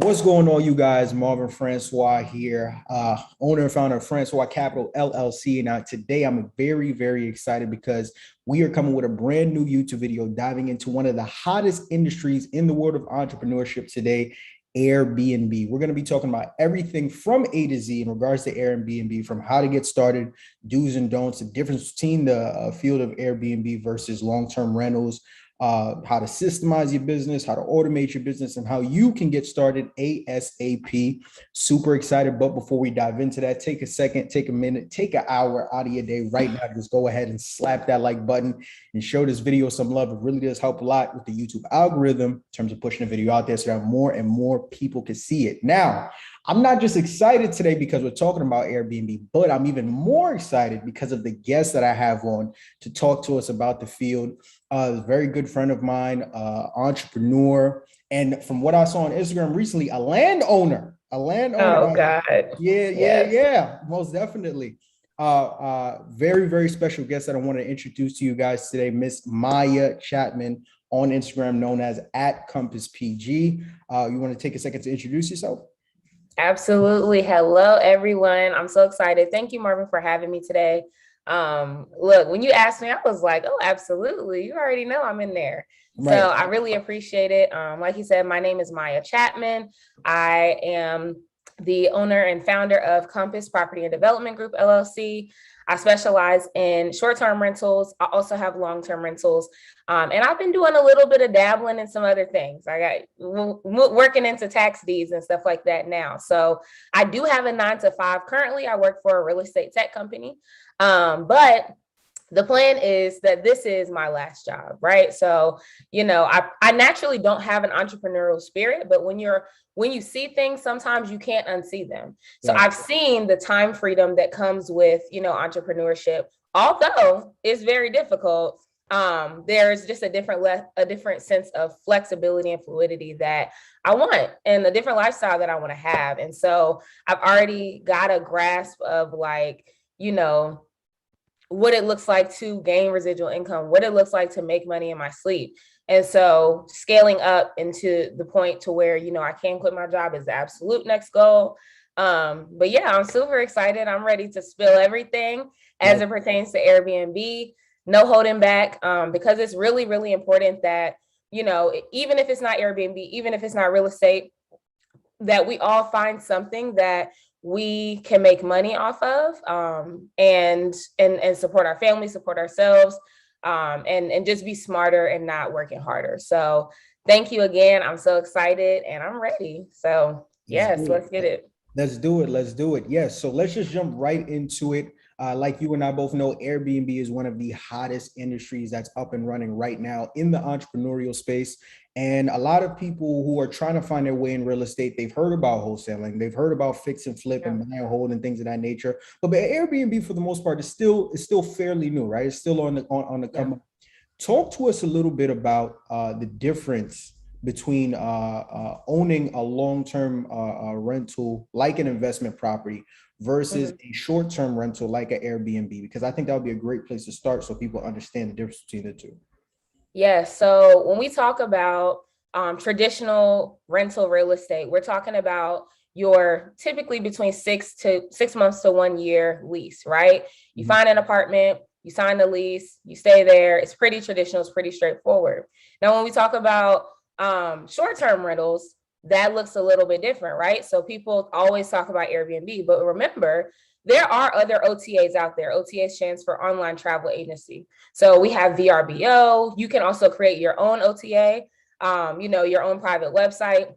What's going on, you guys? Marvin Francois here, owner and founder of Francois Capital LLC. Now, today I'm very, very excited because we are coming with a brand new YouTube video diving into one of the hottest industries in the world of entrepreneurship today, Airbnb. We're going to be talking about everything from A to Z in regards to Airbnb, from how to get started, do's and don'ts, the difference between the field of Airbnb versus long-term rentals, how to systemize your business, how to automate your business, and how you can get started ASAP. Super excited. But before we dive into that, take a second, take a minute, take an hour out of your day right now. Just go ahead and slap that like button and show this video some love. It really does help a lot with the YouTube algorithm in terms of pushing the video out there so that more and more people can see it. Now, I'm not just excited today because we're talking about Airbnb, but I'm even more excited because of the guests that I have on to talk to us about the field. A very good friend of mine, entrepreneur, and from what I saw on Instagram recently, a landowner. Oh God. Yeah, most definitely. Very, very special guest that I want to introduce to you guys today, Miss Maya Chapman on Instagram, known as @CompassPG. You want to take a second to introduce yourself? Absolutely. Hello, everyone. I'm so excited. Thank you, Marvin, for having me today. Look, when you asked me, I was like, oh, absolutely. You already know I'm in there. Right. So I really appreciate it. Like you said, my name is Maya Chapman. I am the owner and founder of Compass Property and Development Group, LLC. I specialize in short-term rentals. I also have long-term rentals. And I've been doing a little bit of dabbling in some other things. I got working into tax deeds and stuff like that now. So I do have a 9 to 5. Currently, I work for a real estate tech company. But the plan is that this is my last job, right? So, I naturally don't have an entrepreneurial spirit, but when you see things, sometimes you can't unsee them. So I've seen the time freedom that comes with, entrepreneurship, although it's very difficult. There's just a different sense of flexibility and fluidity that I want, and a different lifestyle that I want to have. And so I've already got a grasp of what it looks like to gain residual income, what it looks like to make money in my sleep. And so scaling up into the point to where, I can quit my job is the absolute next goal. But yeah, I'm super excited. I'm ready to spill everything as it pertains to Airbnb, no holding back, because it's really, really important that, even if it's not Airbnb, even if it's not real estate, that we all find something that we can make money off of, and support our family, support ourselves, and just be smarter and not working harder. So thank you again. I'm so excited and I'm ready. So yes, let's get it. Let's do it. Yes. So let's just jump right into it. Like you and I both know, Airbnb is one of the hottest industries that's up and running right now in the entrepreneurial space. And a lot of people who are trying to find their way in real estate, they've heard about wholesaling, they've heard about fix and flip and buy and hold and things of that nature. But Airbnb, for the most part, is still fairly new, right? It's still on the come up. Talk to us a little bit about the difference between owning a long-term rental like an investment property versus a short-term rental like an Airbnb, because I think that would be a great place to start so people understand the difference between the two. Yeah, so when we talk about traditional rental real estate, we're talking about your typically between 6 months to 1 year lease, right? You find an apartment, you sign the lease, you stay there. It's pretty traditional, it's pretty straightforward. Now, when we talk about short-term rentals, that looks a little bit different, right? So people always talk about Airbnb, but remember, there are other OTAs out there. OTA stands for online travel agency. So we have VRBO. You can also create your own OTA, your own private website,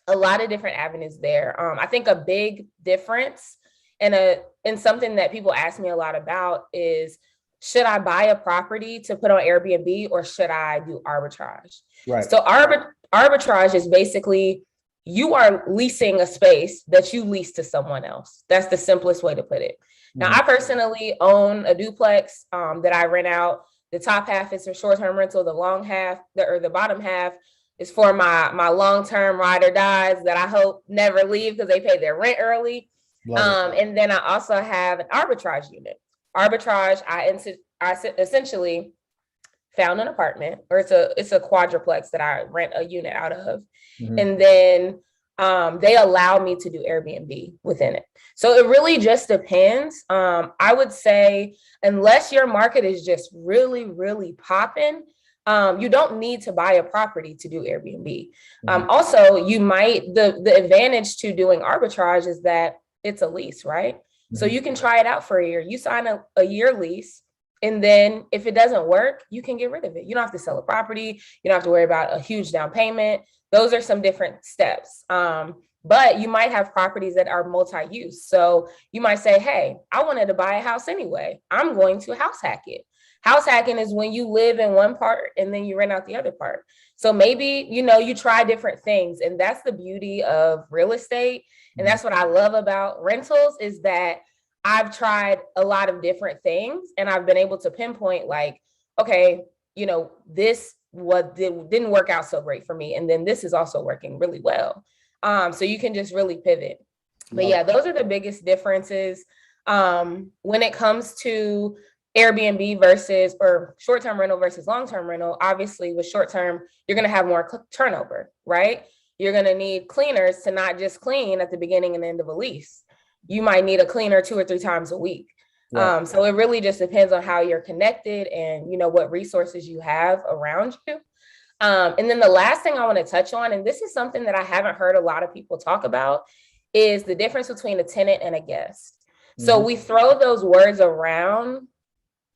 a lot of different avenues there. I think a big difference and something that people ask me a lot about is, should I buy a property to put on Airbnb or should I do arbitrage? Right. So arbitrage is basically you are leasing a space that you lease to someone else. That's the simplest way to put it. Now, I personally own a duplex that I rent out. The top half is for short-term rental. The long half, the bottom half is for my long-term ride or dies that I hope never leave because they pay their rent early. And then I also have an arbitrage unit. Arbitrage, I essentially found an apartment, or it's a quadruplex that I rent a unit out of. And then they allow me to do Airbnb within it. So it really just depends. I would say, unless your market is just really, really popping, you don't need to buy a property to do Airbnb. Also, you might, the advantage to doing arbitrage is that it's a lease, right? So you can try it out for a year. You sign a year lease, and then if it doesn't work, you can get rid of it. You don't have to sell a property. You don't have to worry about a huge down payment. Those are some different steps. But you might have properties that are multi-use. So you might say, hey, I wanted to buy a house anyway. I'm going to house hack it. House hacking is when you live in one part and then you rent out the other part. So maybe, you try different things. And that's the beauty of real estate. And that's what I love about rentals, is that I've tried a lot of different things and I've been able to pinpoint, like, okay, this didn't work out so great for me. And then this is also working really well. So you can just really pivot. But yeah, those are the biggest differences when it comes to Airbnb versus, or short-term rental versus long-term rental. Obviously with short-term, you're going to have more turnover, right? You're going to need cleaners to not just clean at the beginning and end of a lease. You might need a cleaner 2 or 3 times a week. Right. So it really just depends on how you're connected and, what resources you have around you. And then the last thing I want to touch on, and this is something that I haven't heard a lot of people talk about, is the difference between a tenant and a guest. So we throw those words around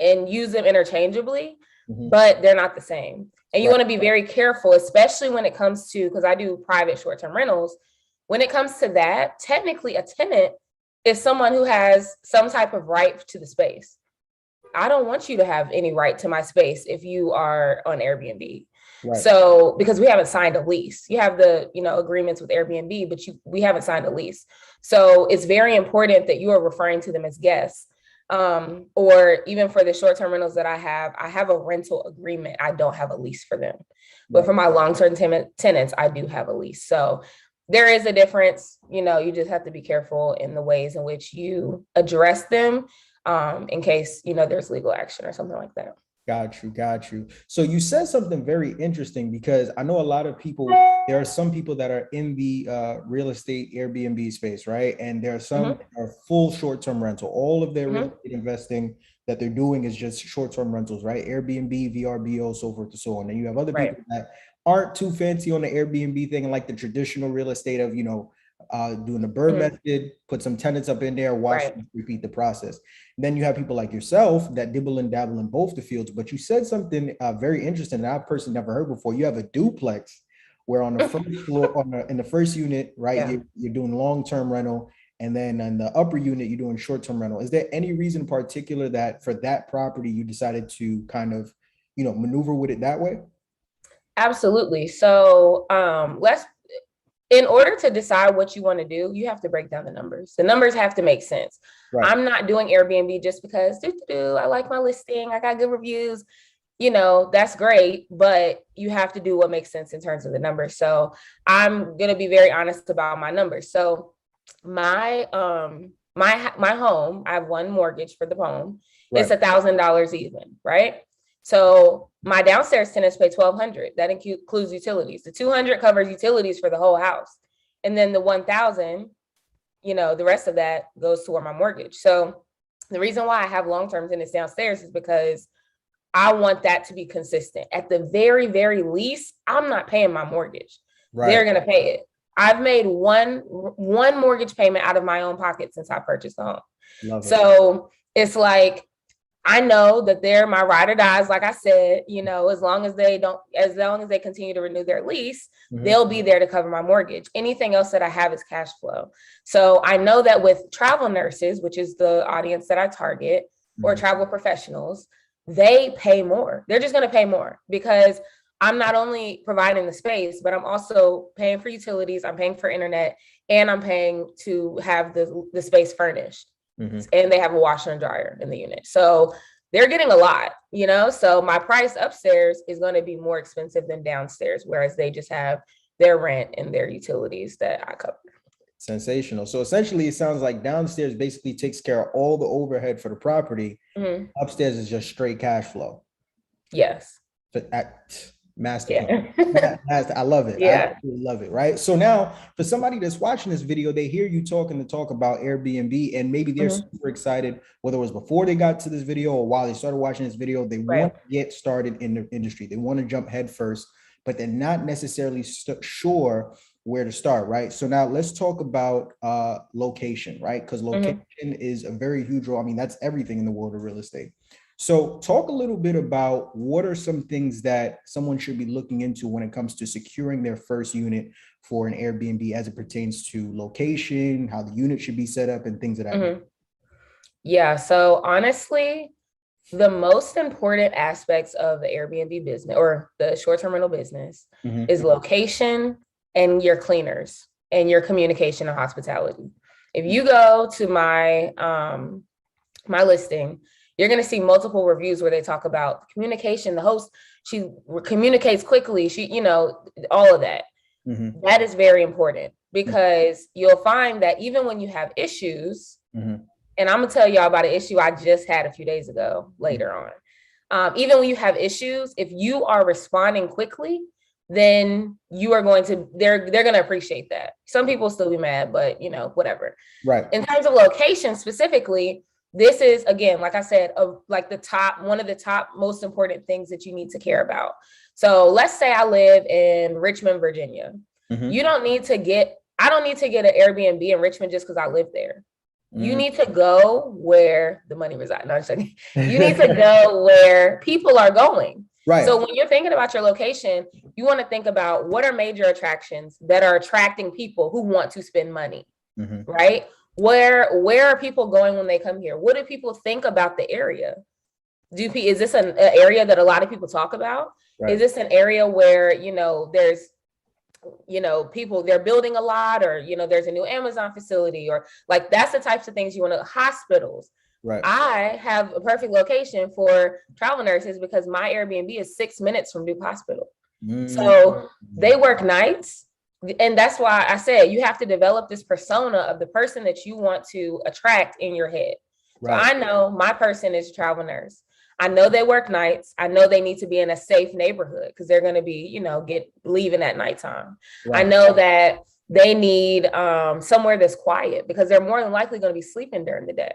and use them interchangeably, but they're not the same. And you want to be very careful, especially when it comes to, because I do private short-term rentals. When it comes to that, technically a tenant is someone who has some type of right to the space. I don't want you to have any right to my space if you are on Airbnb. Right. So, because we haven't signed a lease, you have the, agreements with Airbnb, but we haven't signed a lease. So it's very important that you are referring to them as guests. Or even for the short-term rentals that I have a rental agreement. I don't have a lease for them, but for my long-term tenants, I do have a lease. So there is a difference. You just have to be careful in the ways in which you address them, in case, there's legal action or something like that. Got you. So you said something very interesting, because I know a lot of people, there are some people that are in the real estate Airbnb space, right? And there are some that are full short-term rental. All of their real estate investing that they're doing is just short-term rentals, right? Airbnb, VRBO, so forth and so on. And you have other people that aren't too fancy on the Airbnb thing, and like the traditional real estate of, doing the bird method, put some tenants up in there, watch them repeat the process. And then you have people like yourself that dibble and dabble in both the fields. But you said something very interesting that I personally never heard before. You have a duplex where on the first floor, in the first unit, right, you're doing long-term rental, and then in the upper unit, you're doing short-term rental. Is there any reason in particular that for that property you decided to kind of, maneuver with it that way? Absolutely. So in order to decide what you want to do, you have to break down the numbers. The numbers have to make sense. Right. I'm not doing Airbnb just because I like my listing, I got good reviews, that's great, but you have to do what makes sense in terms of the numbers. So I'm going to be very honest about my numbers. So my home, I have one mortgage for the home. Right. It's $1,000 even, right? So my downstairs tenants pay $1,200. That includes utilities. The $200 covers utilities for the whole house. And then the $1,000, the rest of that goes toward my mortgage. So the reason why I have long-term tenants downstairs is because I want that to be consistent. At the very, very least, I'm not paying my mortgage. Right. They're going to pay it. I've made one mortgage payment out of my own pocket since I purchased the home. So it's like, I know that they're my ride or dies, like I said, as long as they continue to renew their lease, they'll be there to cover my mortgage. Anything else that I have is cash flow. So I know that with travel nurses, which is the audience that I target, or travel professionals, they pay more. They're just going to pay more because I'm not only providing the space, but I'm also paying for utilities, I'm paying for internet, and I'm paying to have the space furnished. And they have a washer and dryer in the unit. So they're getting a lot, so my price upstairs is going to be more expensive than downstairs, whereas they just have their rent and their utilities that I cover. Sensational. So essentially it sounds like downstairs basically takes care of all the overhead for the property. Upstairs is just straight cash flow. Yes. But Master plan. Yeah. I love it. I Yeah. absolutely love it. Right. So now, for somebody that's watching this video, they hear you talk about Airbnb, and maybe they're Mhm. super excited, whether it was before they got to this video or while they started watching this video. They Right. want to get started in the industry. They want to jump head first, but they're not necessarily sure where to start. Right. So now let's talk about location. Right, because location Mhm. is a very huge role. I mean, that's everything in the world of real estate. So, talk a little bit about what are some things that someone should be looking into when it comes to securing their first unit for an Airbnb as it pertains to location, how the unit should be set up, and things of that nature. Mhm. Yeah. So honestly, the most important aspects of the Airbnb business or the short-term rental business Mhm. is location and your cleaners and your communication and hospitality. If you go to my listing, you're going to see multiple reviews where they talk about communication. The host, she communicates quickly. She, all of that. Mhm. That is very important because you'll find that even when you have issues, Mhm. and I'm gonna tell y'all about an issue I just had a few days ago later on. Even when you have issues, if you are responding quickly, then you are going to, they're going to appreciate that. Some people still be mad, but whatever. Right. In terms of location specifically, this is, again, like I said, one of the top most important things that you need to care about. So let's say I live in Richmond, Virginia. Mhm. I don't need to get an Airbnb in Richmond just because I live there. You need to go where the money resides. No, I'm just kidding. You need to go where people are going. Right. So when you're thinking about your location, you want to think about what are major attractions that are attracting people who want to spend money, Mhm. right? Where are people going when they come here? What do people think about the area? Is this an area that a lot of people talk about? Right. Is this an area where there's people, they're building a lot, or there's a new Amazon facility, or like that's the types of things you want to. Hospitals. Right. I have a perfect location for travel nurses because my Airbnb is 6 minutes from Duke Hospital. So they work nights. And that's why I said you have to develop this persona of the person that you want to attract in your head. Right. So I know my person is a travel nurse. I know they work nights. I know they need to be in a safe neighborhood because they're going to be, leaving at nighttime. Right. I know that they need somewhere that's quiet because they're more than likely going to be sleeping during the day.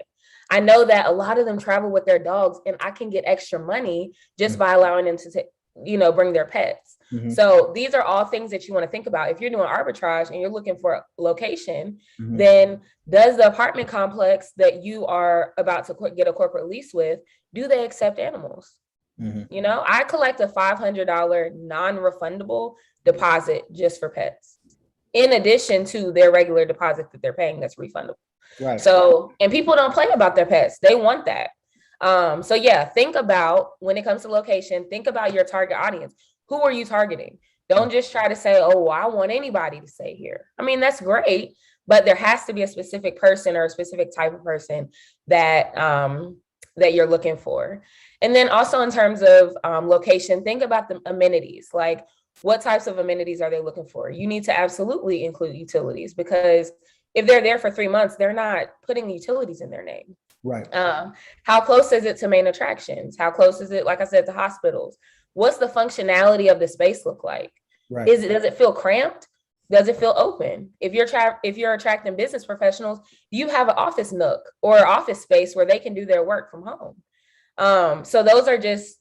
I know that a lot of them travel with their dogs, and I can get extra money just by allowing them to bring their pets. Mm-hmm. So these are all things that you want to think about. If you're doing arbitrage and you're looking for a location, mm-hmm. then does the apartment complex that you are about to get a corporate lease with, do they accept animals? Mm-hmm. I collect a $500 non-refundable deposit just for pets, in addition to their regular deposit that they're paying that's refundable. Right. So, and people don't play about their pets. They want that. So yeah, think about, when it comes to location, think about your target audience. Who are you targeting? Don't just try to say, oh, I want anybody to stay here. I mean, that's great, but there has to be a specific person or a specific type of person that that you're looking for. And then also in terms of location, think about the amenities. Like, what types of amenities are they looking for? You need to absolutely include utilities, because if they're there for 3 months, they're not putting utilities in their name. Right. How close is it to main attractions? How close is it, like I said, to hospitals? What's the functionality of the space look like? Right. Does it feel cramped? Does it feel open? If you're attracting business professionals, you have an office nook or office space where they can do their work from home. So those are just,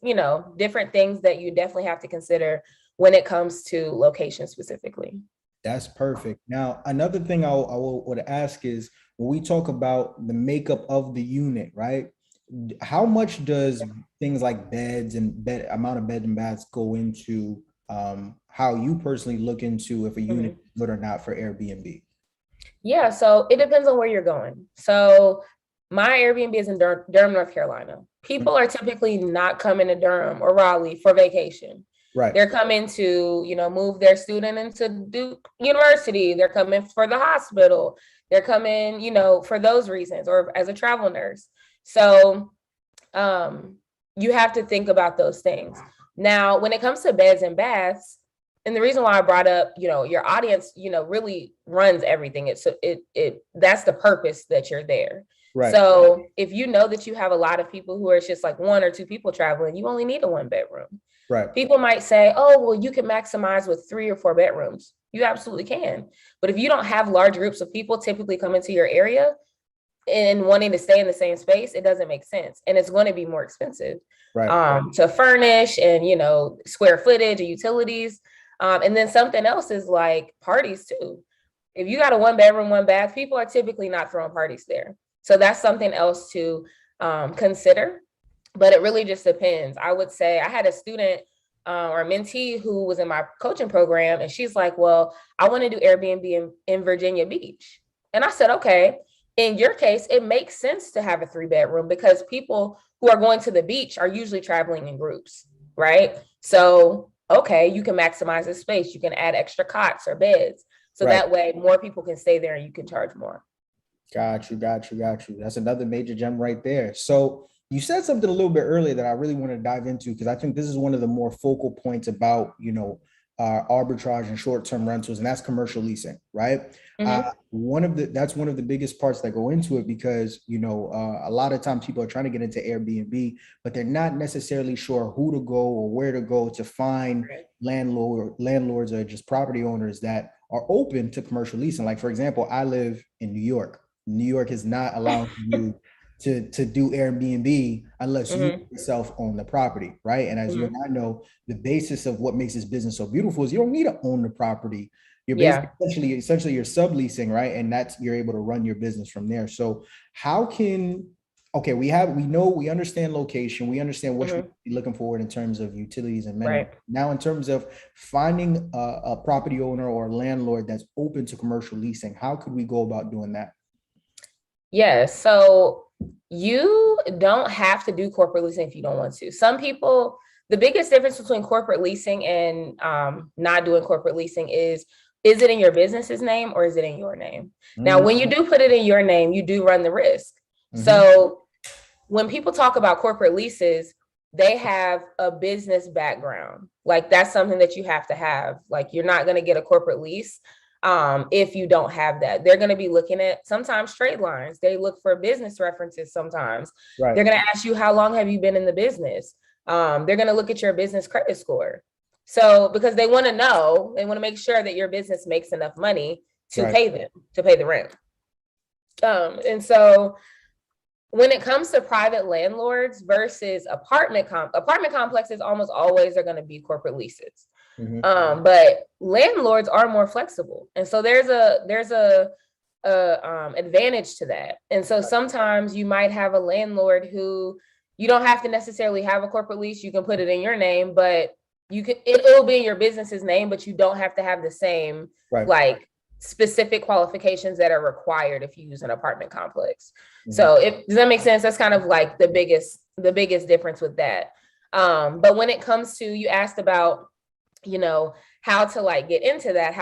different things that you definitely have to consider when it comes to location specifically. That's perfect. Now, another thing I would ask is, when we talk about the makeup of the unit, right? How much does things like beds and amount of beds and baths go into how you personally look into if a unit is good or not for Airbnb? Yeah, so it depends on where you're going. So my Airbnb is in Durham, North Carolina. People are typically not coming to Durham or Raleigh for vacation. Right. They're coming to, move their student into Duke University. They're coming for the hospital. They're coming, for those reasons, or as a travel nurse. So you have to think about those things. Now, when it comes to beds and baths, and the reason why I brought up, your audience, really runs everything. That's the purpose that you're there. Right. So if you know that you have a lot of people who are just like 1 or 2 people traveling, you only need a 1 bedroom. Right. People might say, oh, well, you can maximize with 3 or 4 bedrooms. You absolutely can. But if you don't have large groups of people typically come into your area and wanting to stay in the same space, it doesn't make sense. And it's going to be more expensive Right. to furnish and, square footage and utilities. And then something else is like parties too. If you got a 1 bedroom, 1 bath, people are typically not throwing parties there. So that's something else to consider. But it really just depends. I would say I had a student or a mentee who was in my coaching program, and she's like, well, I want to do Airbnb in Virginia Beach. And I said, okay, in your case, it makes sense to have a 3-bedroom because people who are going to the beach are usually traveling in groups, right? So, okay, you can maximize the space. You can add extra cots or beds. So that way more people can stay there and you can charge more. Got you. That's another major gem right there. So you said something a little bit earlier that I really want to dive into, because I think this is one of the more focal points about, arbitrage and short-term rentals, and that's commercial leasing, right? Mm-hmm. That's one of the biggest parts that go into it, because, a lot of times people are trying to get into Airbnb, but they're not necessarily sure who to go or where to go to find landlords or just property owners that are open to commercial leasing. Like, for example, I live in New York. New York is not allowing you to do Airbnb unless you yourself own the property, right? And as you and I know, the basis of what makes this business so beautiful is you don't need to own the property. You're basically essentially you're subleasing, right? And you're able to run your business from there. So how can we understand location, we understand what you're looking forward in terms of utilities and amenities. Right. Now, in terms of finding a property owner or a landlord that's open to commercial leasing, how could we go about doing that? Yeah, so you don't have to do corporate leasing if you don't want to. Some people, the biggest difference between corporate leasing and not doing corporate leasing is it in your business's name or is it in your name? Now, when you do put it in your name, you do run the risk. So when people talk about corporate leases, they have a business background. Like, that's something that you have to have. Like, you're not going to get a corporate lease if you don't have that. They're going to be looking at sometimes trade lines. They look for business references sometimes. Right. They're going to ask you, how long have you been in the business? They're going to look at your business credit score. So because they want to know, they want to make sure that your business makes enough money to pay them, to pay the rent. And so when it comes to private landlords versus apartment complexes, almost always are going to be corporate leases. But landlords are more flexible. And so there's a advantage to that. And so sometimes you might have a landlord who you don't have to necessarily have a corporate lease. You can put it in your name, but it'll be in your business's name, but you don't have to have the same like specific qualifications that are required if you use an apartment complex. So does that make sense? That's kind of like the biggest difference with that. But when it comes to, you asked about, how to like get into that,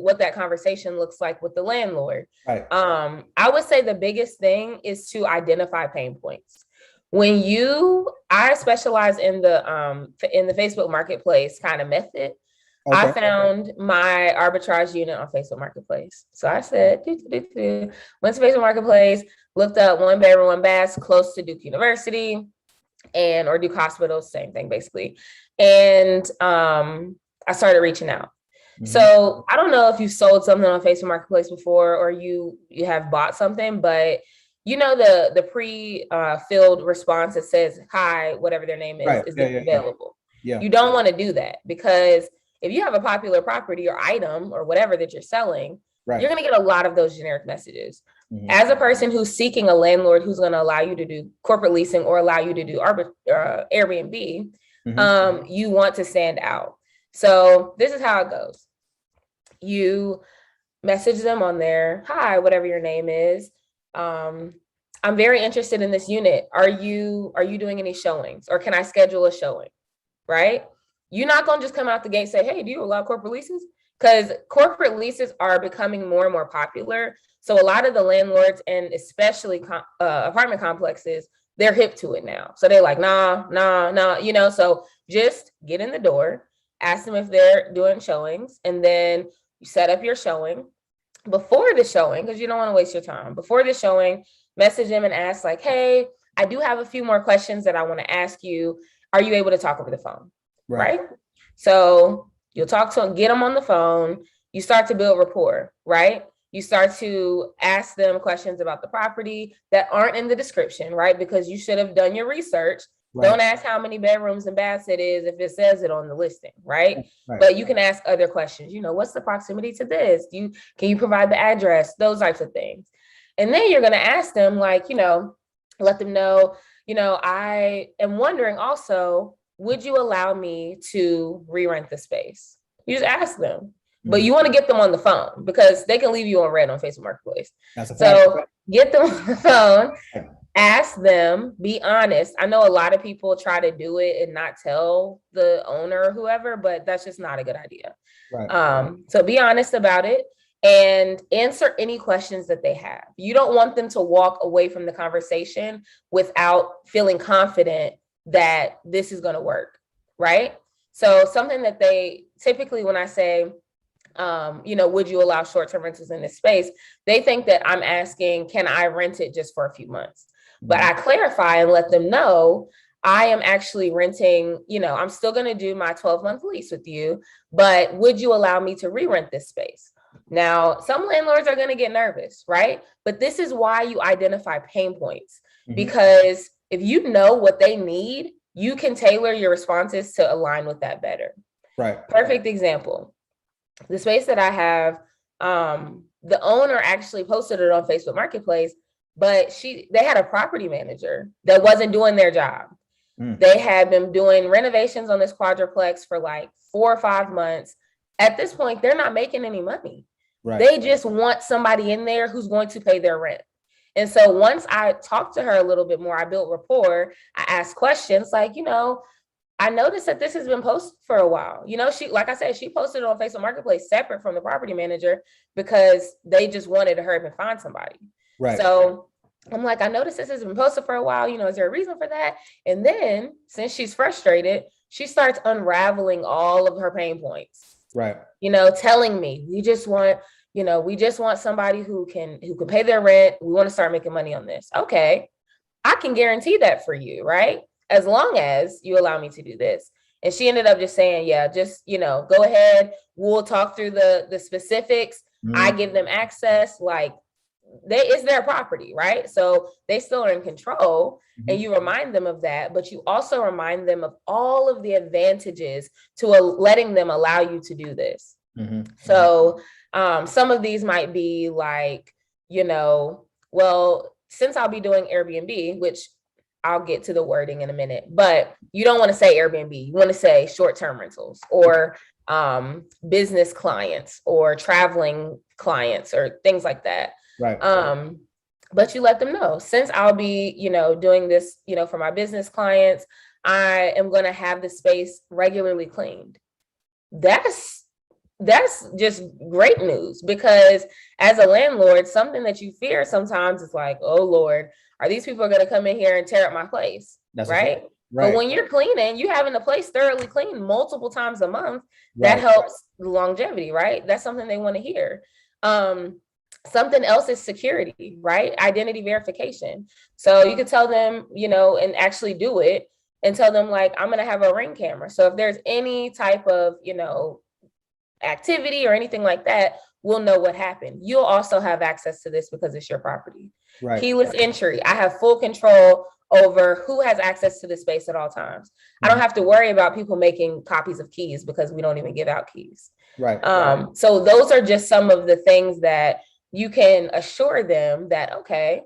what that conversation looks like with the landlord. Right. I would say the biggest thing is to identify pain points. I specialize in the Facebook Marketplace kind of method. Okay. I found my arbitrage unit on Facebook Marketplace. So I said, went to Facebook Marketplace, looked up 1 bedroom, 1 bath, close to Duke University or Duke Hospital, same thing basically. And I started reaching out. So I don't know if you sold something on Facebook Marketplace before or you have bought something, but the pre-filled response that says, hi, whatever their name is available. Yeah. You don't want to do that, because if you have a popular property or item or whatever that you're selling, you're going to get a lot of those generic messages. As a person who's seeking a landlord who's going to allow you to do corporate leasing or allow you to do Airbnb, you want to stand out. So this is how it goes. You message them on there, hi, whatever your name is. I'm very interested in this unit. Are you doing any showings, or can I schedule a showing? Right? You're not going to just come out the gate and say, hey, do you allow corporate leases? Because corporate leases are becoming more and more popular. So a lot of the landlords, and especially apartment complexes, they're hip to it now. So they're like, nah, so just get in the door, ask them if they're doing showings, and then you set up your showing. Before the showing, because you don't want to waste your time, before the showing, message them and ask like, hey, I do have a few more questions that I want to ask you. Are you able to talk over the phone? right? So you'll talk to them, get them on the phone. You start to build rapport, right? You start to ask them questions about the property that aren't in the description, right? Because you should have done your research. Right. Don't ask how many bedrooms and baths it is if it says it on the listing, right? But you can ask other questions. What's the proximity to this? Can you provide the address? Those types of things. And then you're going to ask them, like, let them know, I am wondering also, would you allow me to re-rent the space? You just ask them. But you want to get them on the phone because they can leave you on red on Facebook Marketplace. So get them on the phone, ask them, be honest. I know a lot of people try to do it and not tell the owner or whoever, but that's just not a good idea. So be honest about it and answer any questions that they have. You don't want them to walk away from the conversation without feeling confident that this is going to work, right? So something that they typically, when I say, would you allow short-term rentals in this space? They think that I'm asking, can I rent it just for a few months? But I clarify and let them know I am actually renting, I'm still going to do my 12-month lease with you, but would you allow me to re-rent this space? Now, some landlords are going to get nervous, right? But this is why you identify pain points, because if you know what they need, you can tailor your responses to align with that better. Right. Perfect example. The space that I have, the owner actually posted it on Facebook Marketplace, but they had a property manager that wasn't doing their job. They had been doing renovations on this quadruplex for like 4 or 5 months. At this point, they're not making any money. They just want somebody in there who's going to pay their rent. And so once I talked to her a little bit more, I built rapport. I asked questions like, I noticed that this has been posted for a while. She, like I said, she posted it on Facebook Marketplace separate from the property manager because they just wanted to hurry up and find somebody. So I'm like, I noticed this has been posted for a while. Is there a reason for that? And then since she's frustrated, she starts unraveling all of her pain points. Telling me, we just want somebody who can pay their rent. We want to start making money on this. Okay, I can guarantee that for you, right? As long as you allow me to do this. And she ended up just saying, yeah, just, go ahead. We'll talk through the specifics. I give them access, like it's their property, right? So they still are in control and you remind them of that, but you also remind them of all of the advantages to letting them allow you to do this. So some of these might be like, well, since I'll be doing Airbnb, which I'll get to the wording in a minute, but you don't want to say Airbnb. You want to say short-term rentals or business clients or traveling clients or things like that. But you let them know, since I'll be, doing this, for my business clients, I am going to have the space regularly cleaned. That's just great news, because as a landlord, something that you fear sometimes is like, oh Lord, are these people going to come in here and tear up my place? Right. But when you're cleaning, you having the place thoroughly cleaned multiple times a month, that helps the longevity, right? That's something they want to hear. Something else is security, right? Identity verification. So you could tell them, and actually do it and tell them like, I'm going to have a Ring camera. So if there's any type of, activity or anything like that, we'll know what happened. You'll also have access to this because it's your property. Keyless entry. I have full control over who has access to the space at all times. I don't have to worry about people making copies of keys because we don't even give out keys. So those are just some of the things that you can assure them that, okay,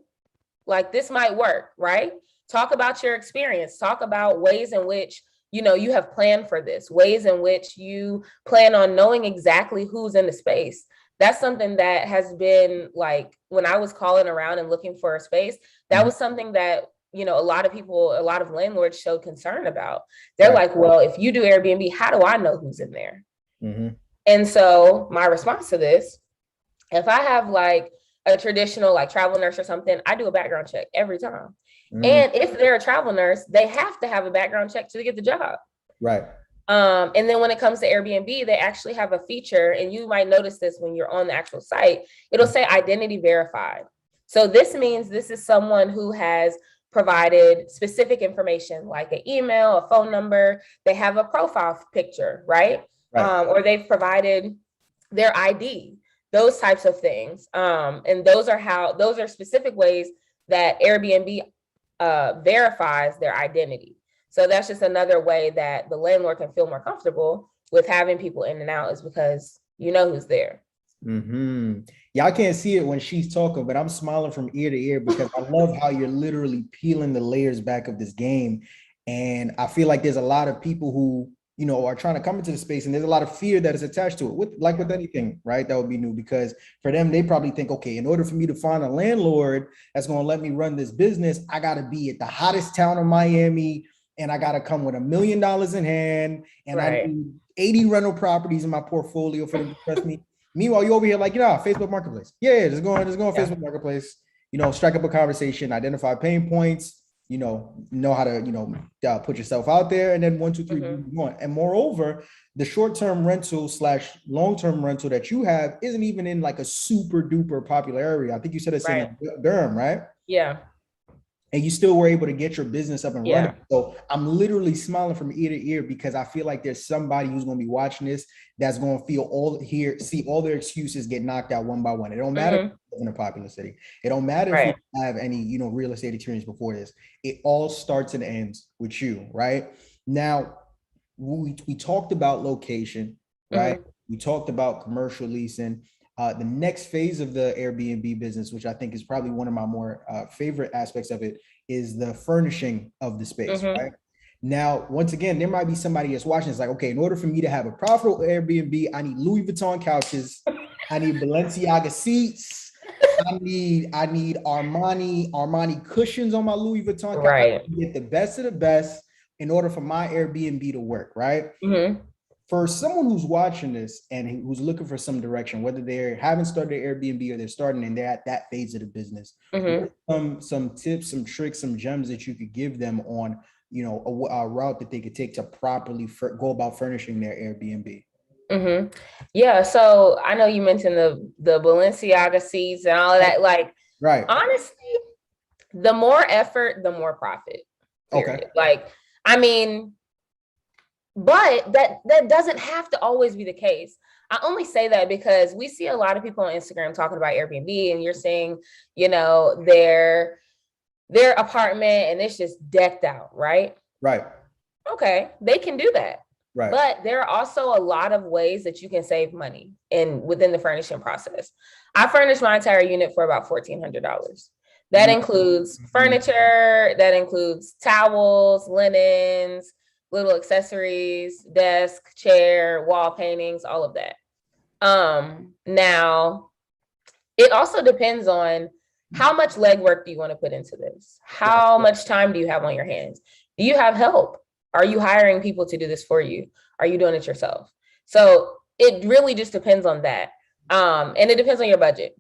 like this might work, right? Talk about your experience. Talk about ways in which, you have planned for this, ways in which you plan on knowing exactly who's in the space. That's something that has been like, when I was calling around and looking for a space, that was something that, a lot of landlords showed concern about. They're like, well, if you do Airbnb, how do I know who's in there? And so my response to this, if I have like a traditional like travel nurse or something, I do a background check every time. And if they're a travel nurse, they have to have a background check to get the job. And then when it comes to Airbnb, they actually have a feature, and you might notice this when you're on the actual site, it'll say identity verified. So this means this is someone who has provided specific information like an email, a phone number, they have a profile picture, right? Or they've provided their ID, those types of things. And those are specific ways that Airbnb verifies their identity. So that's just another way that the landlord can feel more comfortable with having people in and out, is because you know who's there. Y'all can't see it when she's talking, but I'm smiling from ear to ear because I love how you're literally peeling the layers back of this game. And I feel like there's a lot of people who, you know, are trying to come into the space, and there's a lot of fear that is attached to it, with anything, right? That would be new, because for them, they probably think, okay, in order for me to find a landlord that's going to let me run this business, I got to be at the hottest town of Miami, and I got to come with $1 million in hand, and I need 80 rental properties in my portfolio for them to trust me. Meanwhile, you over here like, Facebook Marketplace. Yeah, just go on Facebook Marketplace, you know, strike up a conversation, identify pain points, you know how to, put yourself out there, and then 1, 2, 3, and moreover, the short-term rental / long-term rental that you have isn't even in like a super duper popular area. I think you said it's in Durham, right? Yeah. And you still were able to get your business up and running. So I'm literally smiling from ear to ear, because I feel like there's somebody who's going to be watching this that's going to see all their excuses get knocked out one by one. It don't matter if you live in a popular city. It don't matter if you have any, real estate experience before this. It all starts and ends with you, right? Now, we talked about location, right? We talked about commercial leasing. The next phase of the Airbnb business, which I think is probably one of my more favorite aspects of it, is the furnishing of the space, right? Now, once again, there might be somebody that's watching. It's like, okay, in order for me to have a profitable Airbnb, I need Louis Vuitton couches, I need Balenciaga seats, I need Armani cushions on my Louis Vuitton couch. I get the best of the best in order for my Airbnb to work, right? For someone who's watching this and who's looking for some direction, whether they haven't started their Airbnb or they're starting and they're at that phase of the business, some tips, some tricks, some gems that you could give them on, a route that they could take to properly go about furnishing their Airbnb? Yeah. So I know you mentioned the Balenciaga seats and all of that. Like, honestly, the more effort, the more profit. Period. Okay. Like, I mean, but that doesn't have to always be the case. I only say that because we see a lot of people on Instagram talking about Airbnb, and you're seeing, their apartment and it's just decked out, right? Right. Okay, they can do that. Right. But there are also a lot of ways that you can save money within the furnishing process. I furnished my entire unit for about $1,400. That includes furniture, that includes towels, linens, little accessories, desk, chair, wall paintings, all of that. Now, it also depends on how much legwork do you want to put into this? How much time do you have on your hands? Do you have help? Are you hiring people to do this for you? Are you doing it yourself? So it really just depends on that. And it depends on your budget.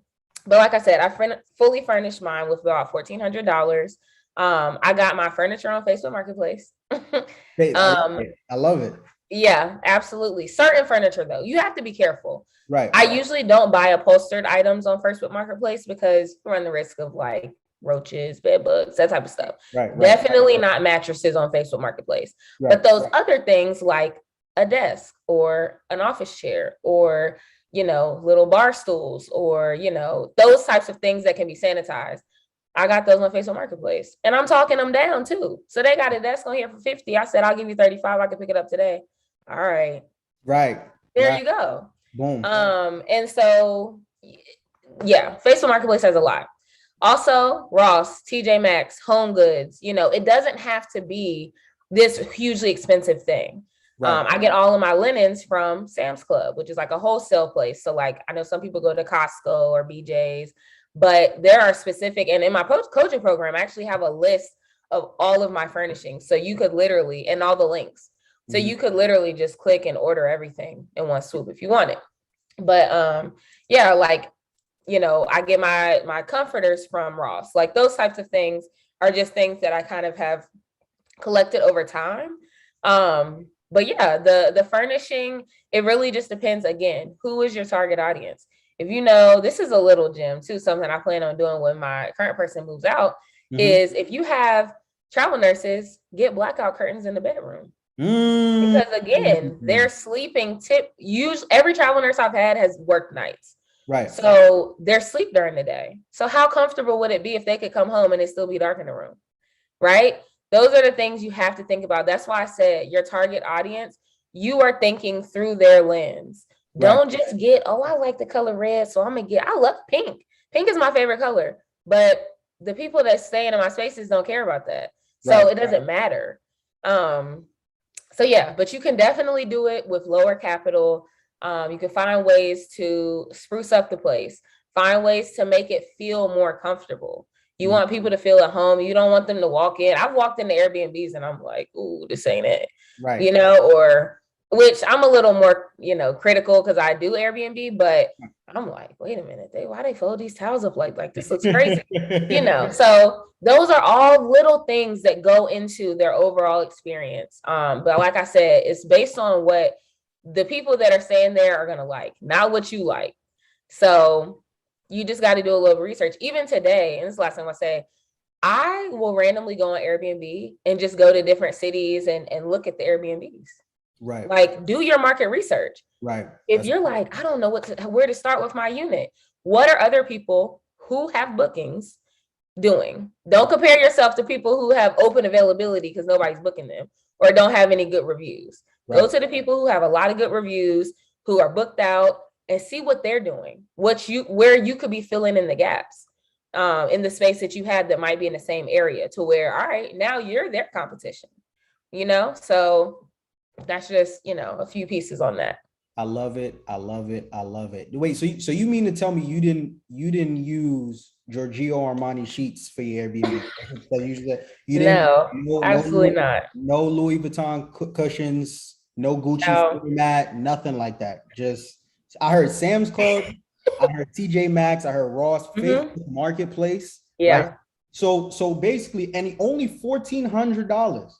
But like I said, I fully furnished mine with about $1,400. I got my furniture on Facebook Marketplace. I love it. Yeah, absolutely. Certain furniture, though, you have to be careful. Right. I usually don't buy upholstered items on Facebook Marketplace because you run the risk of like roaches, bed bugs, that type of stuff. Right. Definitely not mattresses on Facebook Marketplace. Right. But those other things like a desk or an office chair or, little bar stools or, those types of things that can be sanitized. I got those on Facebook Marketplace, and I'm talking them down too. So they got a desk on here for $50. I said, I'll give you $35. I can pick it up today. All right. Right. There you go. Boom. And so, yeah, Facebook Marketplace has a lot. Also, Ross, TJ Maxx, Home Goods, it doesn't have to be this hugely expensive thing. Right. I get all of my linens from Sam's Club, which is like a wholesale place. So like, I know some people go to Costco or BJ's, but there are specific, and in my coaching program, I actually have a list of all of my furnishings. So you could literally, and all the links. So you could literally just click and order everything in one swoop if you want it. But yeah, like, I get my comforters from Ross. Like those types of things are just things that I kind of have collected over time. But yeah, the furnishing, it really just depends, again, who is your target audience? If this is a little gem too, something I plan on doing when my current person moves out. is if you have travel nurses, get blackout curtains in the bedroom. Mm. Because again, their sleeping usually every travel nurse I've had has worked nights. Right. So they're asleep during the day. So how comfortable would it be if they could come home and it still be dark in the room? Right? Those are the things you have to think about. That's why I said your target audience, you are thinking through their lens. Don't just get, oh, I like the color red, so I'm gonna get, I love pink. Pink is my favorite color, but the people that stay in my spaces don't care about that. So it doesn't matter. So yeah, but you can definitely do it with lower capital. You can find ways to spruce up the place, find ways to make it feel more comfortable. You want people to feel at home. You don't want them to walk in. I've walked into Airbnbs and I'm like, ooh, this ain't it. Right. You know, or which I'm a little more, critical because I do Airbnb, but I'm like, wait a minute, why they fold these towels up like this looks crazy. So those are all little things that go into their overall experience. But like I said, it's based on what the people that are staying there are gonna like, not what you like. So you just got to do a little research. Even today, and this is the last thing I'll say, I will randomly go on Airbnb and just go to different cities and look at the Airbnbs. Right. Like, do your market research. Right. If you're like, I don't know where to start with my unit. What are other people who have bookings doing? Don't compare yourself to people who have open availability because nobody's booking them or don't have any good reviews. Right. Go to the people who have a lot of good reviews, who are booked out, and see what they're doing, where you could be filling in the gaps in the space that you had that might be in the same area to where, all right, now you're their competition, So that's just, a few pieces on that. I love it. I love it. I love it. Wait, so you mean to tell me you didn't use Giorgio Armani sheets for your Airbnb? No, absolutely not. No Louis Vuitton cushions, no Gucci mat, nothing like that. Just, I heard Sam's Club, I heard TJ Maxx, I heard Ross Marketplace. Yeah. Right? So basically, and only $1,400.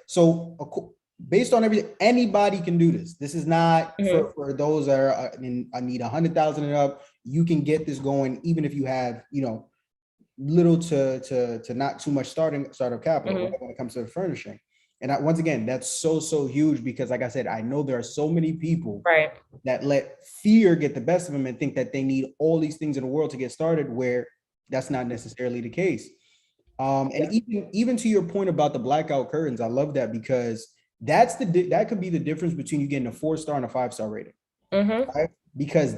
So based on everything, anybody can do this. This is not for those that are I need 100,000 and up. You can get this going even if you have little to not too much startup capital when it comes to furnishing. And once again, that's so huge because, like I said, I know there are so many people that let fear get the best of them and think that they need all these things in the world to get started, where that's not necessarily the case. And even to your point about the blackout curtains, I love that because that could be the difference between you getting a 4-star and a 5-star rating. Right? Because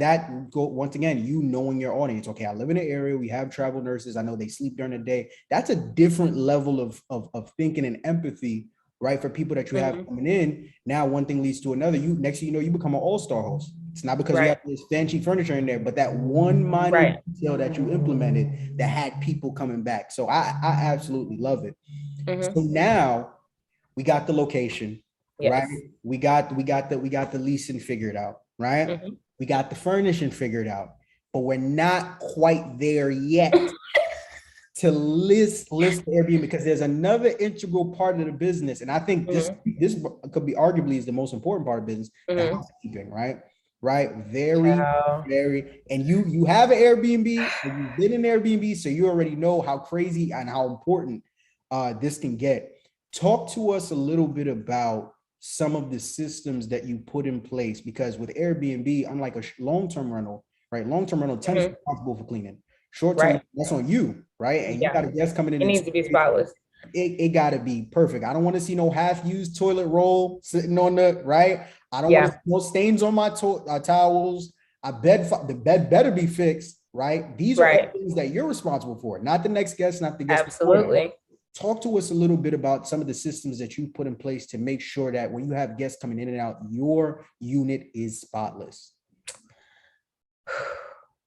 once again, knowing your audience. Okay, I live in an area, we have travel nurses, I know they sleep during the day. That's a different level of thinking and empathy, right? For people that you have coming in. Now one thing leads to another. Next thing you know, you become an all-star host. It's not because you have this fancy furniture in there, but that one minor detail that you implemented that had people coming back. So I absolutely love it. So now we got the location, right? We got the leasing figured out, right? We got the furnishing figured out, but we're not quite there yet to list Airbnb, because there's another integral part of the business, and I think this could be arguably is the most important part of business, the housekeeping, right? Very, and you have an Airbnb, and you've been in Airbnb, so you already know how crazy and how important this can get. Talk to us a little bit about some of the systems that you put in place, because with Airbnb, unlike a long-term rental, right? Long-term rental tends to be responsible for cleaning. Short-term, that's on you, right? And you got a guest coming in. It needs to be spotless. It got to be perfect. I don't want to see no half-used toilet roll sitting on the, right? I don't want to see no stains on my towels. The bed better be fixed, right? These are all things that you're responsible for, not the next guest, not the guest. Absolutely. Talk to us a little bit about some of the systems that you put in place to make sure that when you have guests coming in and out, your unit is spotless.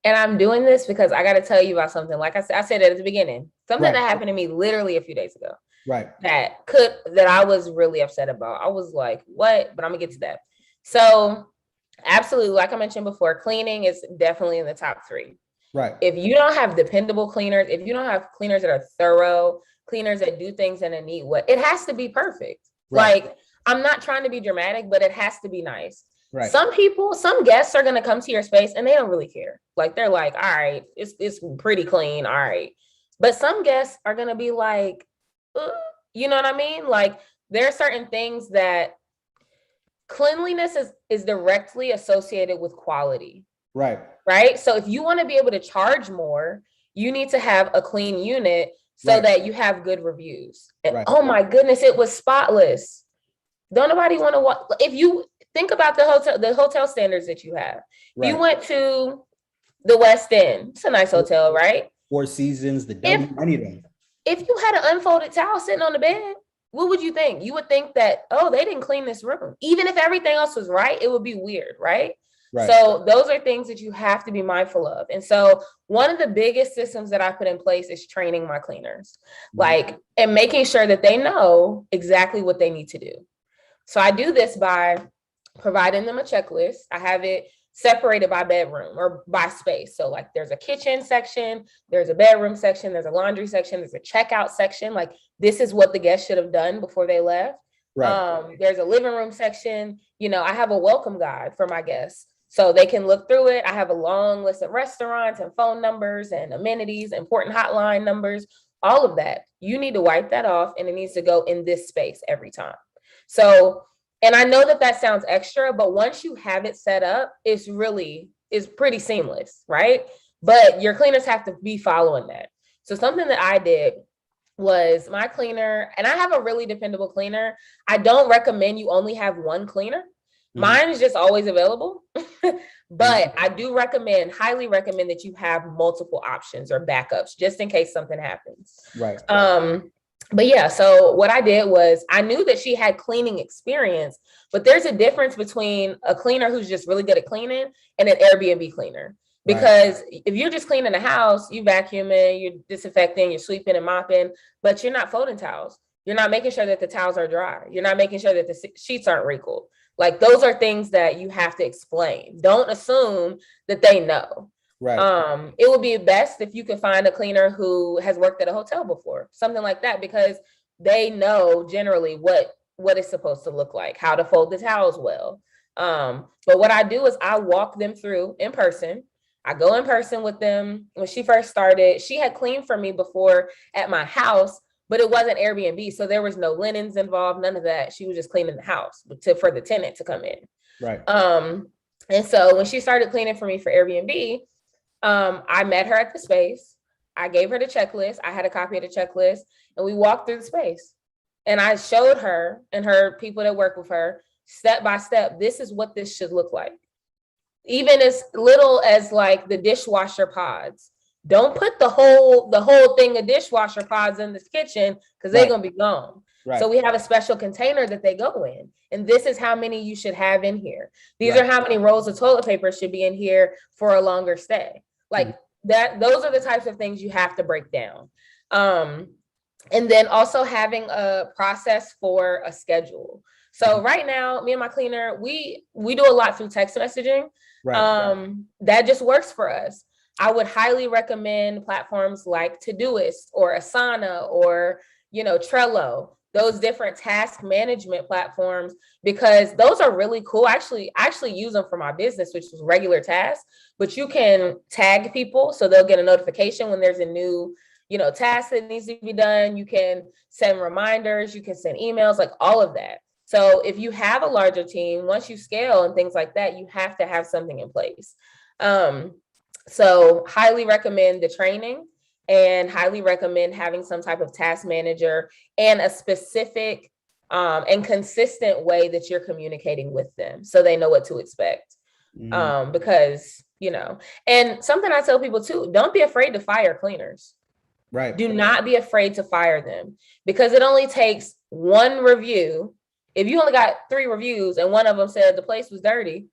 And I'm doing this because I got to tell you about something. Like I said at the beginning, something that happened to me literally a few days ago. That I was really upset about. I was like, what? But I'm gonna get to that. So absolutely, like I mentioned before, cleaning is definitely in the top 3. Right. If you don't have dependable cleaners, if you don't have cleaners that are thorough, cleaners that do things in a neat way, it has to be perfect. Like, I'm not trying to be dramatic, but it has to be nice. Right. Some guests are going to come to your space and they don't really care. Like, they're like, all right, it's pretty clean. All right. But some guests are going to be like, "Ugh," you know what I mean? Like there are certain things that cleanliness is directly associated with quality. Right. Right. So if you want to be able to charge more, you need to have a clean unit so Right. that you have good reviews. And Right. oh my goodness, it was spotless. Don't nobody want to walk. If you think about the hotel standards that you have, if you Right. went to the West End, it's a nice hotel, right? Four Seasons, the If W, any of them. if you had an unfolded towel sitting on the bed, what would you think? You would think that, oh, they didn't clean this room. Even if everything else was right, it would be weird, right? Right. So those are things that you have to be mindful of. And so one of the biggest systems that I put in place is training my cleaners, like, and making sure that they know exactly what they need to do. So I do this by providing them a checklist. I have it separated by bedroom or by space. So like there's a kitchen section, there's a bedroom section, there's a laundry section, there's a checkout section. Like this is what the guests should have done before they left. Right. There's a living room section. You know, I have a welcome guide for my guests so they can look through it. I have a long list of restaurants and phone numbers and amenities, important hotline numbers, all of that. You need to wipe that off and it needs to go in this space every time. So, and I know that that sounds extra, but once you have it set up, it's pretty seamless, right? But your cleaners have to be following that. So something that I did was my cleaner, and I have a really dependable cleaner. I don't recommend you only have one cleaner. Mine is just always available. But I do highly recommend that you have multiple options or backups just in case something happens. Right. But yeah, so what I did was I knew that she had cleaning experience, but there's a difference between a cleaner who's just really good at cleaning and an Airbnb cleaner. Because if you're just cleaning the house, you vacuuming, you're disinfecting, you're sweeping and mopping, but you're not folding towels. You're not making sure that the towels are dry. You're not making sure that the sheets aren't wrinkled. Like those are things that you have to explain. Don't assume that they know. Right. It would be best if you could find a cleaner who has worked at a hotel before, something like that, because they know generally what it's supposed to look like, how to fold the towels well. But what I do is I walk them through in person. I go in person with them. When she first started, she had cleaned for me before at my house, but it wasn't Airbnb. So there was no linens involved, none of that. She was just cleaning the house for the tenant to come in. Right. And so when she started cleaning for me for Airbnb, I met her at the space. I gave her the checklist. I had a copy of the checklist and we walked through the space. And I showed her and her people that work with her step by step, this is what this should look like. Even as little as like the dishwasher pods. Don't put the whole thing of dishwasher pods in this kitchen because they're going to be gone. Right. So we have a special container that they go in. And this is how many you should have in here. These are how many rolls of toilet paper should be in here for a longer stay. Like that, those are the types of things you have to break down. And then also having a process for a schedule. So right now, me and my cleaner, we do a lot through text messaging. Right. That just works for us. I would highly recommend platforms like Todoist or Asana or, Trello, those different task management platforms, because those are really cool. I actually use them for my business, which is regular tasks, but you can tag people so they'll get a notification when there's a new, task that needs to be done. You can send reminders, you can send emails, like all of that. So if you have a larger team, once you scale and things like that, you have to have something in place. So highly recommend the training and highly recommend having some type of task manager and a specific and consistent way that you're communicating with them so they know what to expect. Because, and something I tell people too, don't be afraid to fire cleaners. Right. Do not be afraid to fire them because it only takes one review. If you only got 3 reviews and one of them said the place was dirty,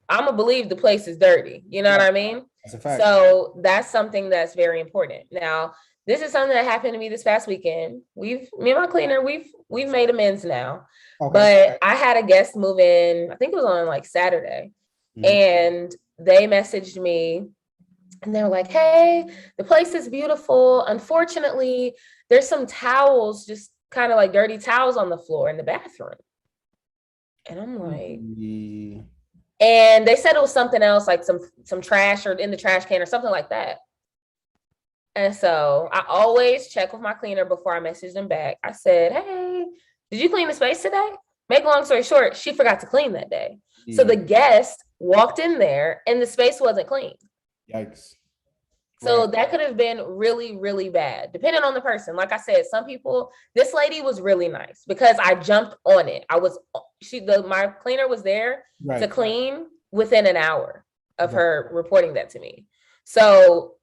I'm gonna believe the place is dirty. You know what I mean? That's a fact. So that's something that's very important. Now, this is something that happened to me this past weekend. Me and my cleaner, we've made amends now. Okay. But I had a guest move in, I think it was on like Saturday, and they messaged me and they were like, hey, the place is beautiful. Unfortunately, there's some towels, just kind of like dirty towels on the floor in the bathroom. And I'm like, and they said it was something else, like some trash or in the trash can or something like that. And so I always check with my cleaner before I message them back. I said, hey, did you clean the space today? Make a long story short, she forgot to clean that day. So the guest walked in there and the space wasn't clean. Yikes. So Right. that could have been really, really bad, depending on the person. Like I said, some people, this lady was really nice because I jumped on it. My cleaner was there to Right. clean within an hour of Right. her reporting that to me. So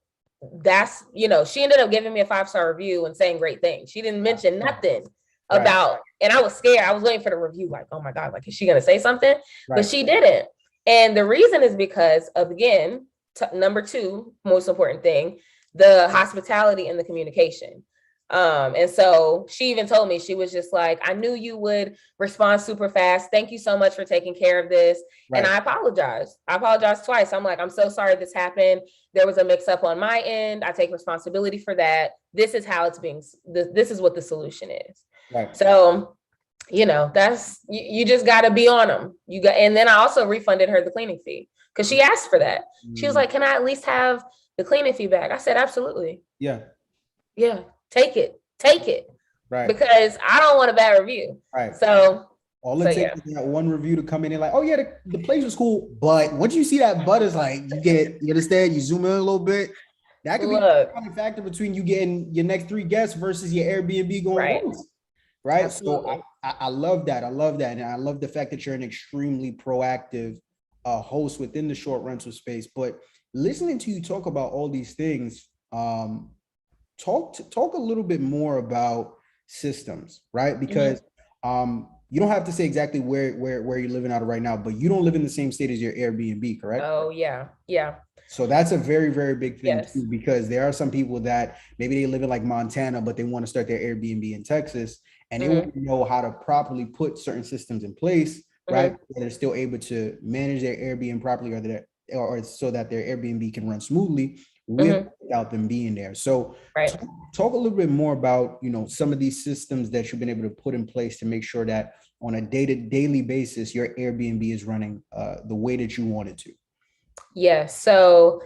that's, she ended up giving me a 5-star review and saying great things. She didn't mention nothing Right. about, and I was scared. I was waiting for the review, like, oh my God, like, is she going to say something? But Right. she didn't. And the reason is because of, again, number 2, most important thing, the hospitality and the communication. And so she even told me, she was just like, I knew you would respond super fast. Thank you so much for taking care of this. Right. And I apologized. I apologized twice. I'm like, I'm so sorry this happened. There was a mix up on my end. I take responsibility for that. This is how this is what the solution is. Right. So, that's, you just got to be on them. And then I also refunded her the cleaning fee because she asked for that. She was like, can I at least have the cleaning fee back? I said, absolutely. Yeah. Take it. Right. Because I don't want a bad review. Right. So all it takes is that one review to come in and like, oh yeah, the place was cool. But once you see that but is like, you understand, you zoom in a little bit. That could be a factor between you getting your next 3 guests versus your Airbnb going once. Right. Absolutely. So I love that. I love that. And I love the fact that you're an extremely proactive host within the short rental space. But listening to you talk about all these things, talk a little bit more about systems, right? Because you don't have to say exactly where you're living out of right now, but you don't live in the same state as your Airbnb, correct? Oh yeah. So that's a very, very big thing too, Yes. because there are some people that maybe they live in like Montana, but they want to start their Airbnb in Texas, and they won't know how to properly put certain systems in place, right? They're still able to manage their Airbnb properly, or so that their Airbnb can run smoothly without them being there. So talk a little bit more about, some of these systems that you've been able to put in place to make sure that on a daily basis, your Airbnb is running the way that you want it to. Yes. So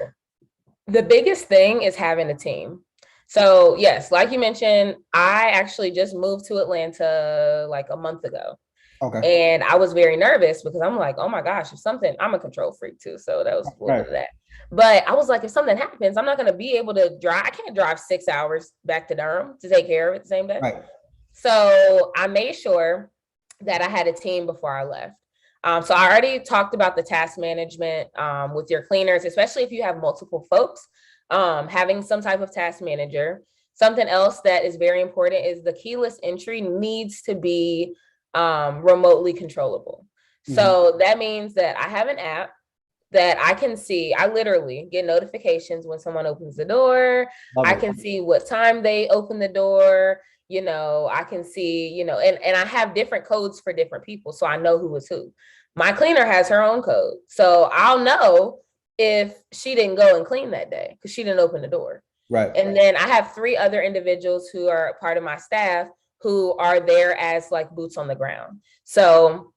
the biggest thing is having a team. So yes, like you mentioned, I actually just moved to Atlanta like a month ago. Okay. And I was very nervous because I'm like, oh my gosh, I'm a control freak too. So that was a little bit of that. But I was like, if something happens, I'm not going to be able to drive. I can't drive 6 hours back to Durham to take care of it the same day. Right. So I made sure that I had a team before I left. So I already talked about the task management with your cleaners, especially if you have multiple folks, having some type of task manager. Something else that is very important is the keyless entry needs to be remotely controllable. So that means that I have an app that I can see. I literally get notifications when someone opens the door. I can see what time they open the door. I can see, and I have different codes for different people. So I know who is who. My cleaner has her own code. So I'll know if she didn't go and clean that day because she didn't open the door. Right. And then I have 3 other individuals who are part of my staff who are there as like boots on the ground. So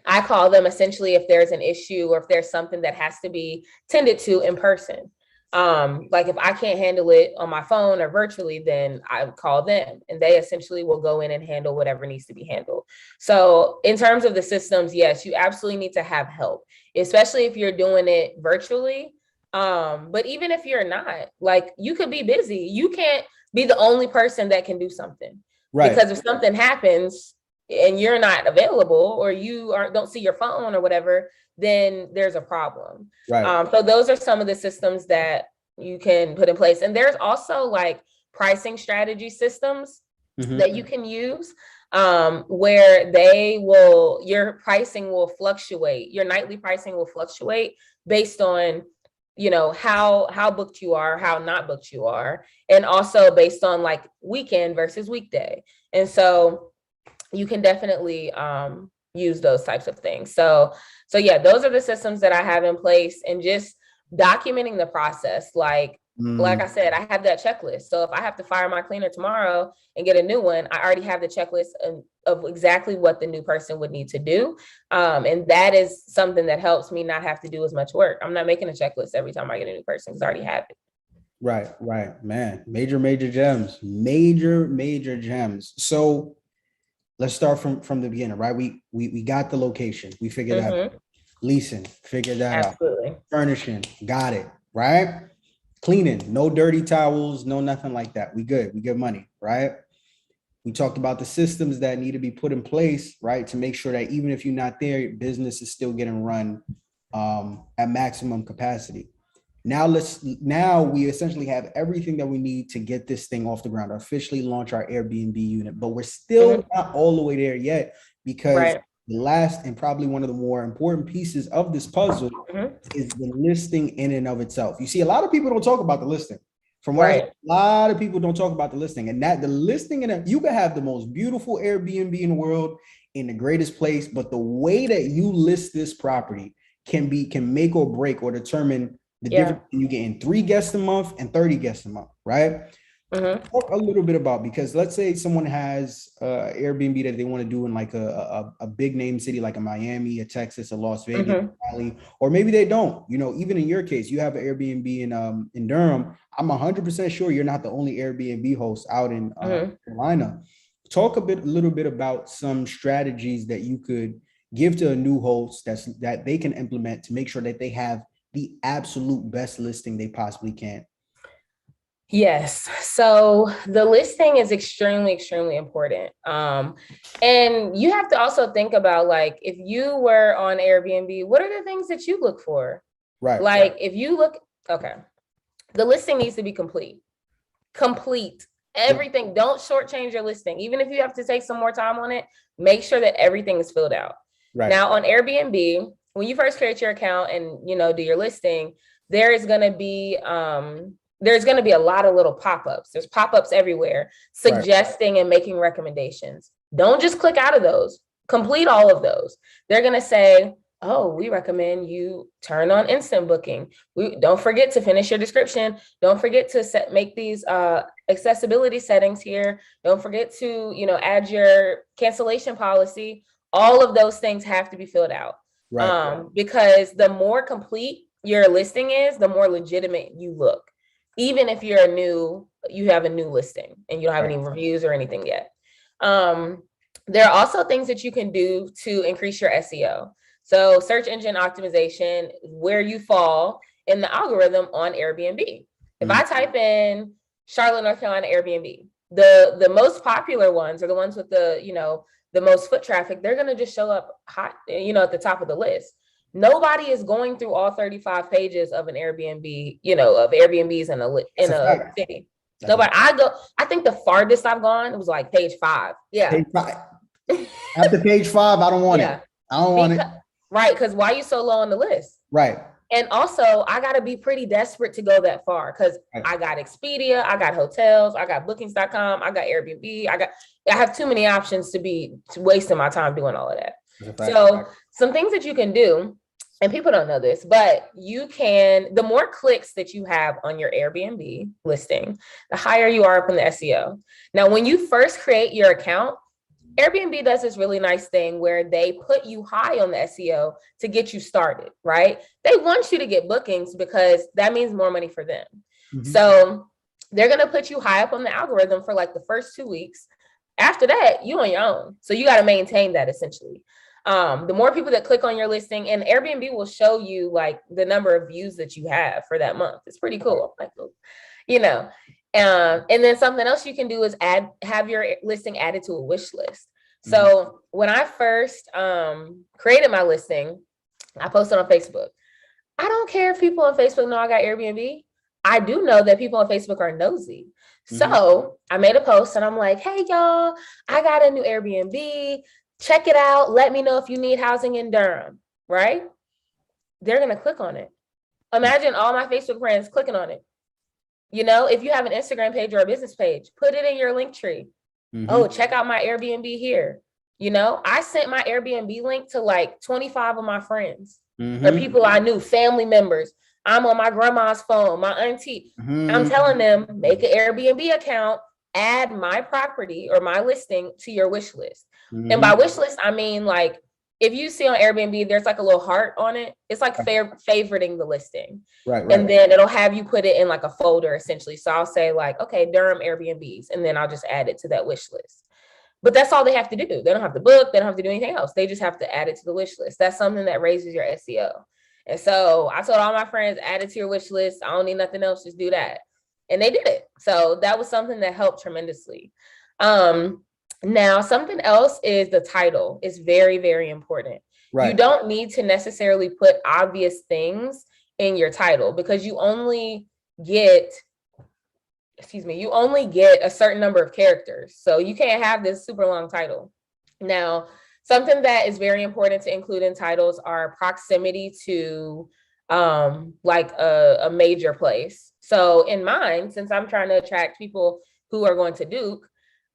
I call them essentially if there's an issue or if there's something that has to be tended to in person. Like if I can't handle it on my phone or virtually, then I call them and they essentially will go in and handle whatever needs to be handled. So in terms of the systems, yes, you absolutely need to have help, especially if you're doing it virtually. But even if you're not, like you could be busy, you can't be the only person that can do something. Right. Because if something happens and you're not available or you don't see your phone or whatever, then there's a problem. Right. So those are some of the systems that you can put in place. And there's also like pricing strategy systems that you can use where your pricing will fluctuate. Your nightly pricing will fluctuate based on, how booked you are, how not booked you are, and also based on like weekend versus weekday. And so you can definitely use those types of things. So yeah, those are the systems that I have in place, and just documenting the process. Like I said, I have that checklist. So if I have to fire my cleaner tomorrow and get a new one, I already have the checklist of exactly what the new person would need to do. And that is something that helps me not have to do as much work. I'm not making a checklist every time I get a new person because I already have it. Right, man. Major gems, major gems. So let's start from the beginning, right? We got the location, we figured that out. Mm-hmm. Leasing, figured that out. Absolutely. Furnishing, got it, right? Cleaning, no dirty towels, no nothing like that. We good. We good money, right? We talked about the systems that need to be put in place, right, to make sure that even if you're not there, business is still getting run at maximum capacity. Now we essentially have everything that we need to get this thing off the ground, officially launch our Airbnb unit, but we're still Mm-hmm. not all the way there yet because Right. the last and probably one of the more important pieces of this puzzle Mm-hmm. is the listing in and of itself. You see, a lot of people don't talk about the listing. From what I hear, Right. a lot of people don't talk about the listing, and that the listing in it, you can have the most beautiful Airbnb in the world in the greatest place, but the way that you list this property can make or break or determine the Yeah. difference between you getting 3 guests a month and 30 guests a month, right? Mm-hmm. Talk a little bit about, because let's say someone has Airbnb that they want to do in like a big name city like a Miami, a Texas, a Las Vegas, Mm-hmm. Valley, or maybe they don't. You know, even in your case, you have an Airbnb in Durham. I'm 100% sure you're not the only Airbnb host out in Mm-hmm. Carolina. Talk a little bit about some strategies that you could give to a new host that they can implement to make sure that they have the absolute best listing they possibly can. Yes. So the listing is extremely, extremely important. And you have to also think about, like, if you were on Airbnb, what are the things that you look for? Right. Like, if you look, okay, the listing needs to be complete. Complete. Everything. Don't shortchange your listing. Even if you have to take some more time on it, make sure that everything is filled out. Right. Now, on Airbnb, when you first create your account and do your listing, there is going to be there's going to be a lot of little pop-ups. There's pop-ups everywhere suggesting and making recommendations. Don't just click out of those. Complete all of those. They're going to say, oh, we recommend you turn on instant booking. We don't forget to finish your description. Don't forget to make these accessibility settings here. Don't forget to, add your cancellation policy. All of those things have to be filled out. Right. Because the more complete your listing is, the more legitimate you look. Even if you have a new listing and you don't have any reviews or anything yet. There are also things that you can do to increase your SEO. So search engine optimization, where you fall in the algorithm on Airbnb. If I type in Charlotte, North Carolina Airbnb, the most popular ones are the ones with the most foot traffic. They're going to just show up hot, at the top of the list. Nobody is going through all 35 pages of an Airbnb, of Airbnbs in a city. Nobody. I think the farthest I've gone, it was like page 5. Yeah. Page 5. After page 5, I don't want it. I don't want it. Right, because why are you so low on the list? Right. And also, I got to be pretty desperate to go that far because I got Expedia, I got hotels, I got bookings.com, I got Airbnb, I have too many options to be wasting my time doing all of that. So some things that you can do, and people don't know this, but the more clicks that you have on your Airbnb listing, the higher you are up in the SEO. Now, when you first create your account, Airbnb does this really nice thing where they put you high on the SEO to get you started, right? They want you to get bookings because that means more money for them. Mm-hmm. So they're going to put you high up on the algorithm for like the first 2 weeks. After that, you on your own. So you got to maintain that essentially. The more people that click on your listing, and Airbnb will show you like the number of views that you have for that month. It's pretty cool. And then something else you can do is have your listing added to a wish list. So when I first created my listing, I posted on Facebook. I don't care if people on Facebook know I got Airbnb. I do know that people on Facebook are nosy. So I made a post and I'm like, hey, y'all, I got a new Airbnb. Check it out. Let me know if you need housing in Durham, right? They're going to click on it. Imagine all my Facebook friends clicking on it. If you have an Instagram page or a business page, put it in your link tree. Oh, check out my Airbnb here. I sent my Airbnb link to like 25 of my friends or people I knew, family members. I'm on my grandma's phone, my auntie. I'm telling them, make an Airbnb account, add my property or my listing to your wish list. And by wish list, I mean like if you see on Airbnb, there's like a little heart on it. It's like favoriting the listing. Right. And then it'll have you put it in like a folder essentially. So I'll say like, okay, Durham Airbnbs, and then I'll just add it to that wish list. But that's all they have to do. They don't have to book. They don't have to do anything else. They just have to add it to the wish list. That's something that raises your SEO. And so I told all my friends, add it to your wish list. I don't need nothing else. Just do that. And they did it. So that was something that helped tremendously. Now, something else is the title. It's very, very important. Right. You don't need to necessarily put obvious things in your title because you only get a certain number of characters. So you can't have this super long title. Now, something that is very important to include in titles are proximity to like a major place. So in mine, since I'm trying to attract people who are going to Duke,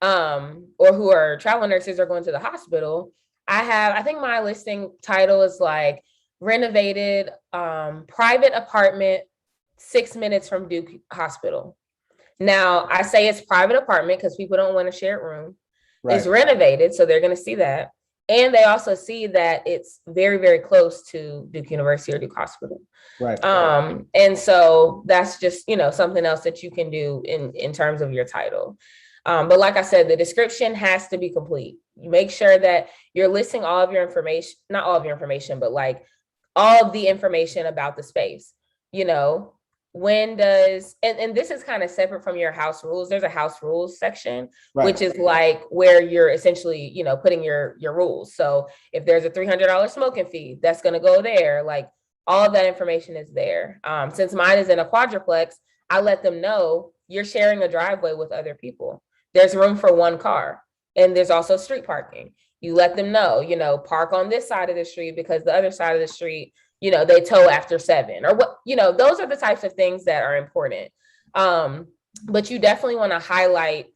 or who are travel nurses or going to the hospital, I think my listing title is like renovated private apartment 6 minutes from Duke Hospital. Now I say it's private apartment because people don't want to share a room. Right. It's renovated, so they're going to see that. And they also see that it's very, very close to Duke University or Duke Hospital. Right. And so that's just, something else that you can do in terms of your title. But like I said, the description has to be complete. You make sure that you're listing all of your information, not all of your information, but like all of the information about the space. When does, and this is kind of separate from your house rules. There's a house rules section, right, which is like where you're essentially, putting your rules. So if there's a $300 smoking fee, that's going to go there. Like all of that information is there. Since mine is in a quadruplex, I let them know you're sharing a driveway with other people. There's room for one car, and there's also street parking. You let them know, park on this side of the street because the other side of the street, they tow after 7 or what, those are the types of things that are important. But you definitely want to highlight,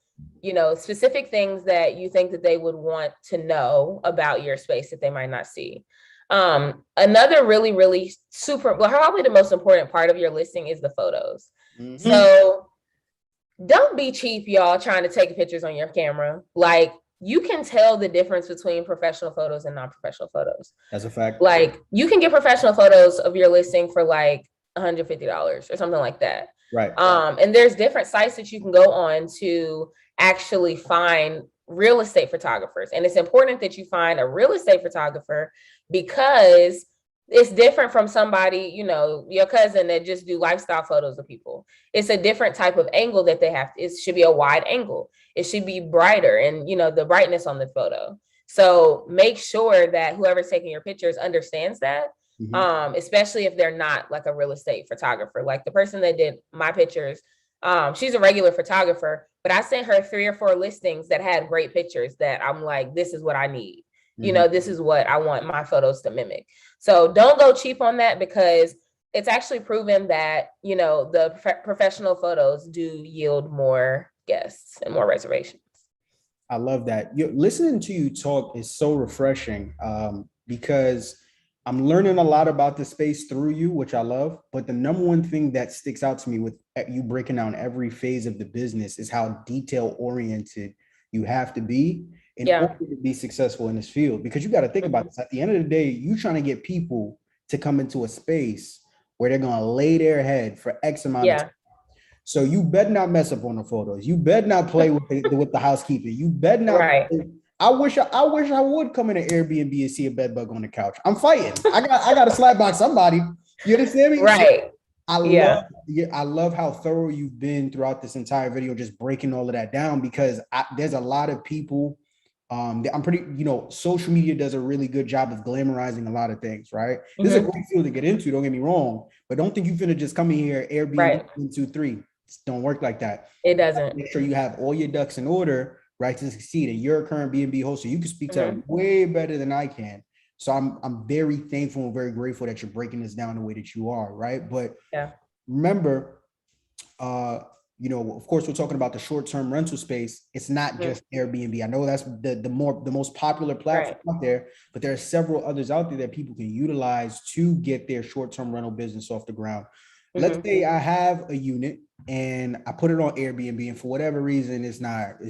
specific things that you think that they would want to know about your space that they might not see. Another really, really probably the most important part of your listing is the photos. Mm-hmm. So don't be cheap, y'all, trying to take pictures on your camera. Like, you can tell the difference between professional photos and non-professional photos. That's a fact. Like, you can get professional photos of your listing for like $150 or something like that. Right. And there's different sites that you can go on to actually find real estate photographers. And it's important that you find a real estate photographer because it's different from somebody, your cousin that just do lifestyle photos of people. It's a different type of angle that they have. It should be a wide angle. It should be brighter and, the brightness on the photo. So make sure that whoever's taking your pictures understands that, especially if they're not like a real estate photographer. Like the person that did my pictures, she's a regular photographer, but I sent her 3 or 4 listings that had great pictures that I'm like, this is what I need. This is what I want my photos to mimic. So don't go cheap on that because it's actually proven that, the professional photos do yield more guests and more reservations. I love that. Listening to you talk is so refreshing because I'm learning a lot about the space through you, which I love. But the number one thing that sticks out to me with you breaking down every phase of the business is how detail oriented you have to be in order to be successful in this field. Because you got to think about this. At the end of the day, you're trying to get people to come into a space where they're going to lay their head for X amount of time. So you better not mess up on the photos. You better not play with the housekeeping. You better not. Right. I wish I would come in an Airbnb and see a bed bug on the couch. I'm fighting. I got to slap by somebody. You understand me? Right. I love how thorough you've been throughout this entire video, just breaking all of that down because there's a lot of people. I'm pretty, social media does a really good job of glamorizing a lot of things, right? This is a great field to get into, don't get me wrong, but don't think you're finna just come in here, Airbnb 1, 2, 3. It don't work like that. It doesn't. Make sure you have all your ducks in order, right, to succeed. And you're a current B&B host, so you can speak to that way better than I can. So I'm very thankful and very grateful that you're breaking this down the way that you are, right? But remember, of course, we're talking about the short-term rental space. It's not just Airbnb. I know that's the most popular platform out there, but there are several others out there that people can utilize to get their short-term rental business off the ground. let's say I have a unit and I put it on Airbnb, and for whatever reason, it's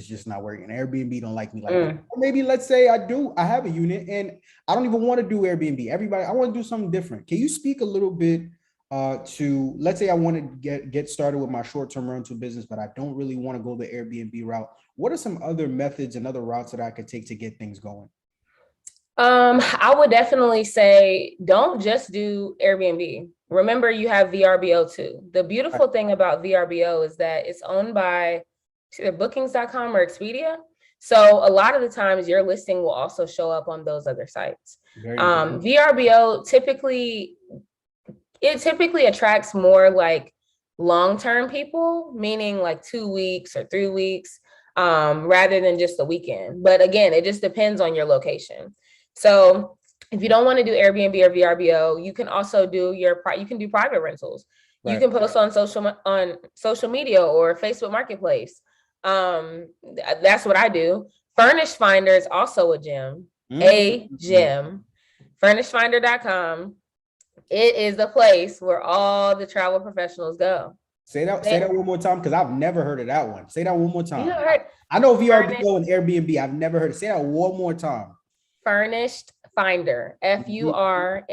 just not working. Airbnb don't like me like that. Or maybe let's say I have a unit and I don't even want to do Airbnb. I want to do something different. Can you speak a little bit to, let's say I want to get started with my short-term rental business, but I don't really want to go the Airbnb route. What are some other methods and other routes that I could take to get things going? I would definitely say don't just do Airbnb. Remember, you have VRBO too. The beautiful thing about VRBO is that it's owned by either bookings.com or Expedia. So a lot of the times your listing will also show up on those other sites. VRBO typically attracts more like long-term people, meaning like 2 weeks or 3 weeks, rather than just a weekend. But again, it just depends on your location. So if you don't want to do Airbnb or VRBO, you can also do you can do private rentals. Right. You can post on social media or Facebook Marketplace. That's what I do. Furnish Finder is also a gem. A gem. Furnishfinder.com. It is the place where all the travel professionals go. Say that one more time, because I've never heard of that one. Say that one more time. I know VRBO and Airbnb. I've never heard it. Say that one more time. Furnished Finder, FURNISHED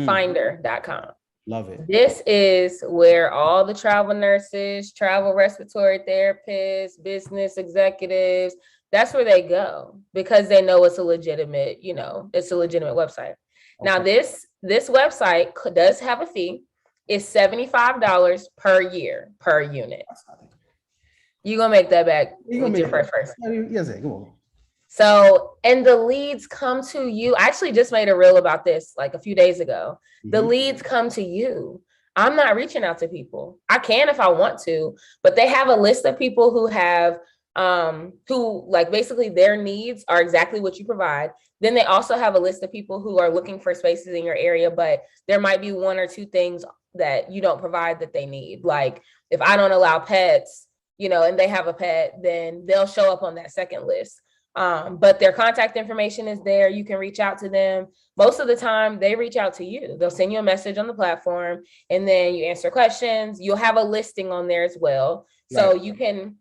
Finder.com. Love it. This is where all the travel nurses, travel respiratory therapists, business executives, that's where they go because they know it's a legitimate website. Okay. Now, this website does have a fee. It's $75 per year per unit. You're gonna make that back with your first person. Yes, go on. So, and the leads come to you. I actually just made a reel about this like a few days ago. The leads come to you. I'm not reaching out to people. I can if I want to, but they have a list of people who have, who like basically their needs are exactly what you provide. Then they also have a list of people who are looking for spaces in your area, but there might be 1 or 2 things that you don't provide that they need. Like if I don't allow pets, and they have a pet, then they'll show up on that second list. But their contact information is there. You can reach out to them. Most of the time they reach out to you. They'll send you a message on the platform and then you answer questions. You'll have a listing on there as well. So you can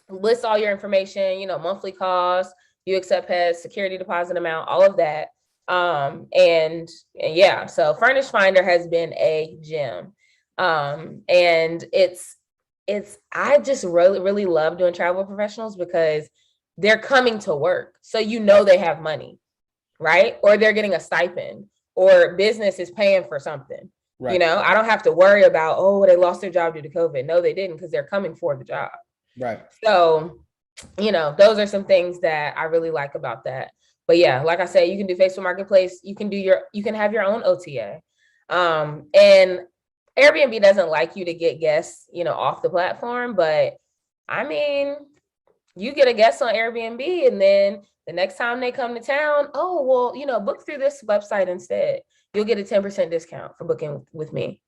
list all your information, monthly costs, you accept pets, security deposit amount, all of that. And yeah, so Furnish Finder has been a gem. And I just really, really love doing travel professionals because they're coming to work. So they have money, right? Or they're getting a stipend or business is paying for something. Right. I don't have to worry about, they lost their job due to COVID. No, they didn't, because they're coming for the job. Right. So, those are some things that I really like about that. But yeah, like I said, you can do Facebook Marketplace. You can have your own OTA. And Airbnb doesn't like you to get guests, off the platform. But I mean, you get a guest on Airbnb and then the next time they come to town, book through this website instead. You'll get a 10% discount for booking with me.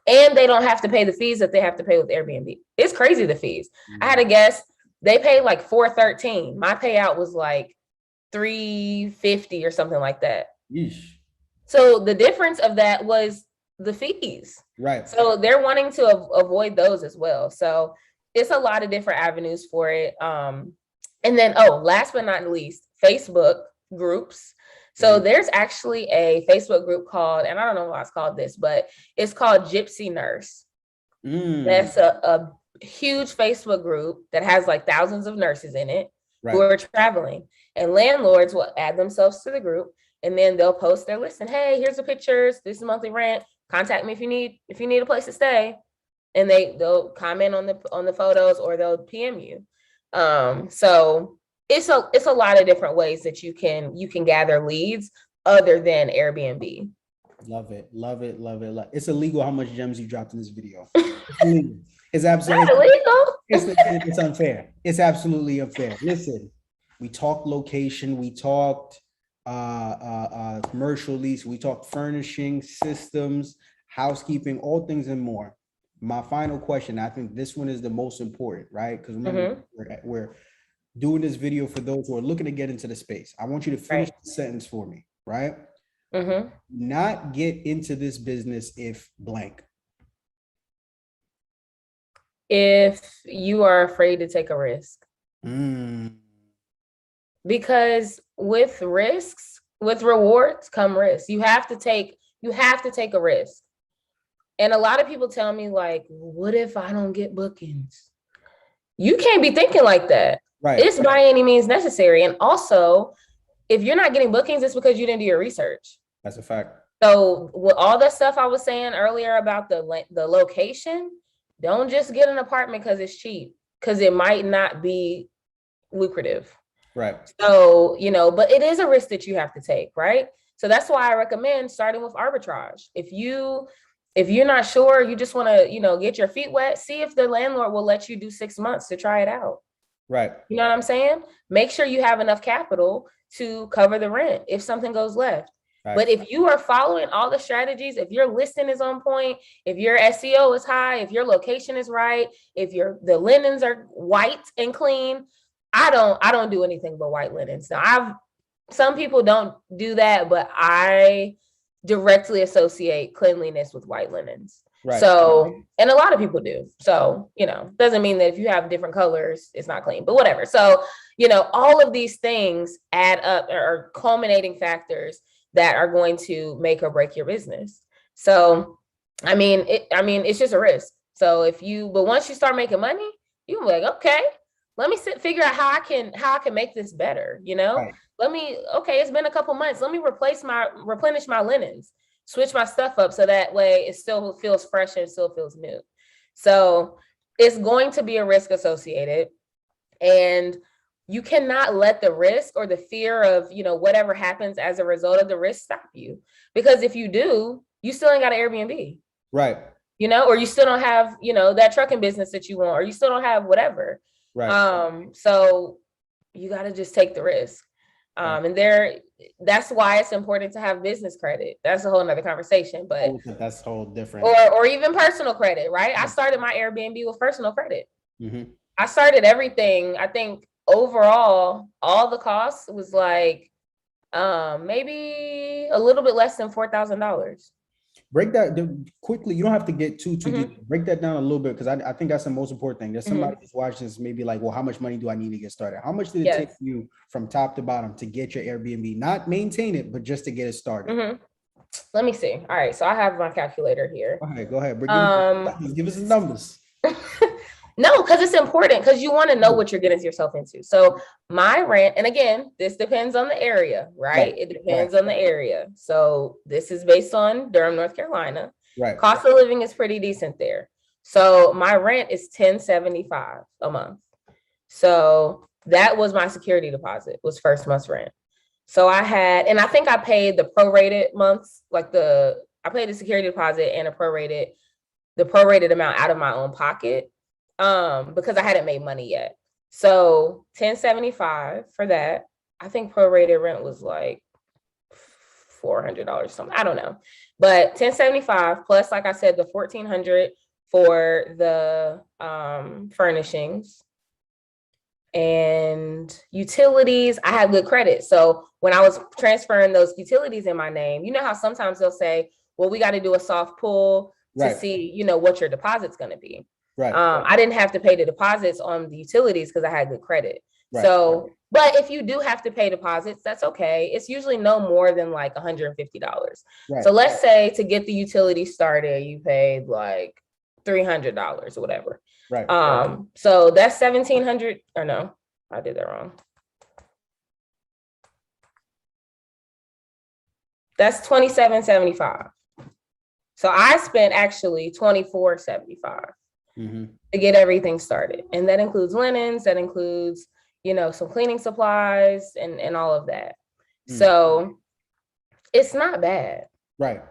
And they don't have to pay the fees that they have to pay with Airbnb. It's crazy, the fees. I had a guest, they paid like $413. My payout was like $350 or something like that. Yeesh. So the difference of that was the fees. Right. So they're wanting to avoid those as well. So it's a lot of different avenues for it. And then, last but not least, Facebook groups. So there's actually a Facebook group called, and I don't know why it's called this, but it's called Gypsy Nurse. That's a huge Facebook group that has like thousands of nurses in it who are traveling. And landlords will add themselves to the group and then they'll post their list and, hey, here's the pictures. This is monthly rent. Contact me if you need a place to stay. And they'll comment on the photos or they'll PM you. So it's a lot of different ways that you can gather leads other than Airbnb. Love it. It's illegal how much gems you dropped in this video. It's illegal. It's absolutely not illegal. It's unfair. It's absolutely unfair. Listen, we talked location, we talked commercial lease, we talked furnishing systems, housekeeping, all things and more. My final question, I think this one is the most important, right? Because remember, we're doing this video for those who are looking to get into the space. I want you to finish the sentence for me, right? Mm-hmm. Not get into this business if blank. If you are afraid to take a risk. Mm. Because with risks, with rewards come risks. You have to take a risk. And a lot of people tell me, like, what if I don't get bookings? You can't be thinking like that. Right. It's by any means necessary. And also, if you're not getting bookings, it's because you didn't do your research. That's a fact. So with all the stuff I was saying earlier about the location, don't just get an apartment because it's cheap, because it might not be lucrative. Right. So, but it is a risk that you have to take, right? So that's why I recommend starting with arbitrage. If you're not sure, you just want to, get your feet wet, see if the landlord will let you do 6 months to try it out. Right. You know what I'm saying? Make sure you have enough capital to cover the rent if something goes left. Right. But if you are following all the strategies, if your listing is on point, if your SEO is high, if your location is right, if the linens are white and clean, I don't do anything but white linens. Now, some people don't do that, but I directly associate cleanliness with white linens. Right. So, and a lot of people do. So, doesn't mean that if you have different colors, it's not clean, but whatever. So, all of these things add up, or culminating factors that are going to make or break your business. So, it's just a risk. So but once you start making money, you can be like, okay, let me figure out how I can make this better. Right. It's been a couple months. Let me replenish my linens, switch my stuff up so that way it still feels fresh and still feels new. So it's going to be a risk associated, and you cannot let the risk or the fear of, whatever happens as a result of the risk stop you. Because if you do, you still ain't got an Airbnb. Right. Or you still don't have, that trucking business that you want, or you still don't have whatever. Right. So you got to just take the risk. And that's why it's important to have business credit. That's a whole nother conversation, but that's whole different. Or even personal credit, right? I started my Airbnb with personal credit. Mm-hmm. I started everything. I think overall, all the costs was like maybe a little bit less than $4,000. Break that quickly. You don't have to get too deep. Break that down a little bit, because I think that's the most important thing. There's somebody who's watching this, maybe like, well, how much money do I need to get started? How much did it take you from top to bottom to get your Airbnb? Not maintain it, but just to get it started. Let me see. All right, so I have my calculator here. Go ahead. Give us the numbers. No, because it's important, because you want to know what you're getting yourself into. So my rent, and again, this depends on the area, right? It depends on the area. So this is based on Durham, North Carolina. Right. Cost of living is pretty decent there. So my rent is $1,075 a month. So that was my security deposit, was first month's rent. So and I think I paid the prorated months, I paid the security deposit and the prorated amount out of my own pocket. Because I hadn't made money yet. So $1,075 for that. I think prorated rent was like $400 something. I don't know. But $1,075 plus, like I said, the $1,400 for the furnishings and utilities. I had good credit. So when I was transferring those utilities in my name, you know how sometimes they'll say, well, we got to do a soft pull to see, what your deposit's going to be. Right. I didn't have to pay the deposits on the utilities because I had good credit. Right. So, but if you do have to pay deposits, that's okay. It's usually no more than like $150. Right. So let's say to get the utilities started, you paid like $300 or whatever. Right. So that's $1,700, or no, I did that wrong. That's $2,775. So I spent actually $2,475. To get everything started. And that includes linens, that includes, some cleaning supplies and all of that. So it's not bad. Right.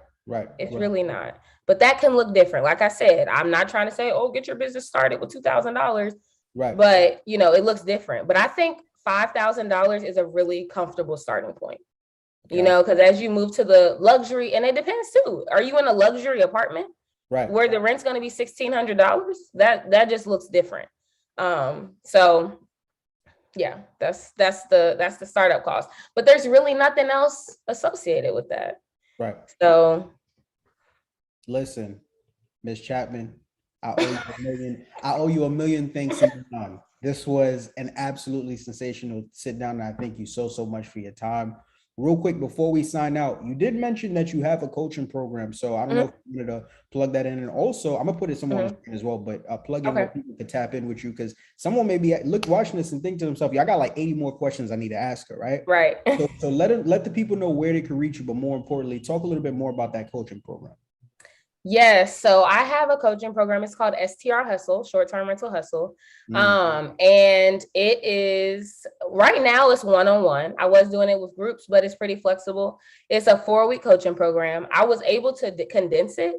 It's really not. But that can look different. Like I said, I'm not trying to say, oh, get your business started with $2,000. Right. But, it looks different. But I think $5,000 is a really comfortable starting point. Because as you move to the luxury, and it depends too. Are you in a luxury apartment? Right. Where the rent's going to be $1,600, that just looks different. So yeah, that's the startup cost, but there's really nothing else associated with that. Right. So Listen, Miss Chapman, I owe you a million. I owe you a million thanks in none. This was an absolutely sensational sit down, and I thank you so much for your time. Real quick before we sign out, you did mention that you have a coaching program, so I don't know mhm, if you wanted to plug that in, and also I'm gonna put it somewhere on the mhm. screen as well. But plug in where Okay. people can tap in with you because someone may be watching this and think to themselves, "Yeah, I got like 80 more questions I need to ask her." Right? Right. So let the people know where they can reach you, but more importantly, talk a little bit more about that coaching program. Yes, so I have a coaching program. It's called STR Hustle, Short-Term Rental Hustle. Mm, And it is right now it's one-on-one. I was doing it with groups, but it's pretty flexible. It's a 4-week coaching program. I was able to condense it.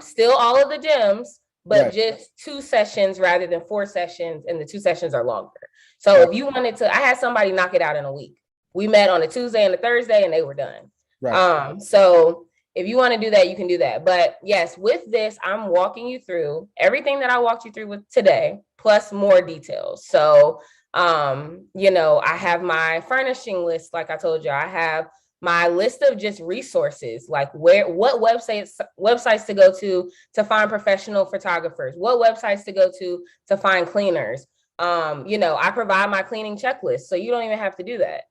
Still all of the gems, but right. just 2 sessions rather than 4 sessions, and the 2 sessions are longer. So Got if you wanted to, I had somebody knock it out in a week. We met on a Tuesday and a Thursday, and they were done. right. So if you want to do that, you can do that. But yes, with this, I'm walking you through everything that I walked you through with today, plus more details. So, I have my furnishing list, like I told you, I have my list of just resources, like what websites to go to find professional photographers, what websites to go to find cleaners. I provide my cleaning checklist, so you don't even have to do that.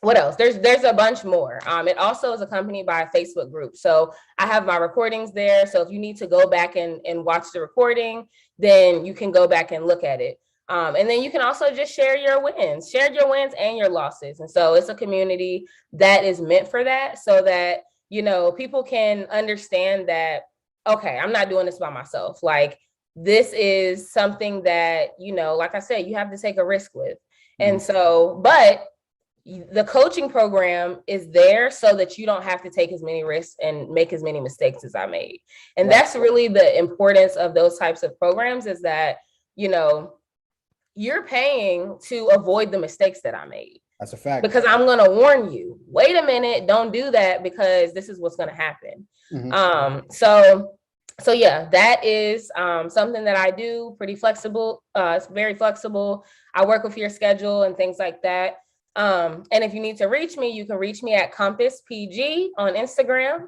What else? There's a bunch more. It also is accompanied by a Facebook group. So I have my recordings there. So if you need to go back and watch the recording, then you can go back and look at it. And then you can also just share your wins and your losses. And so it's a community that is meant for that, so that, people can understand that, okay, I'm not doing this by myself. Like, this is something that, like I said, you have to take a risk with. And so, but the coaching program is there so that you don't have to take as many risks and make as many mistakes as I made. And Right. that's really the importance of those types of programs, is that, you're paying to avoid the mistakes that I made. That's a fact. Because I'm going to warn you, wait a minute, don't do that, because this is what's going to happen. So yeah, that is something that I do, pretty flexible. It's very flexible. I work with your schedule and things like that. And if you need to reach me, you can reach me at Compass PG on Instagram.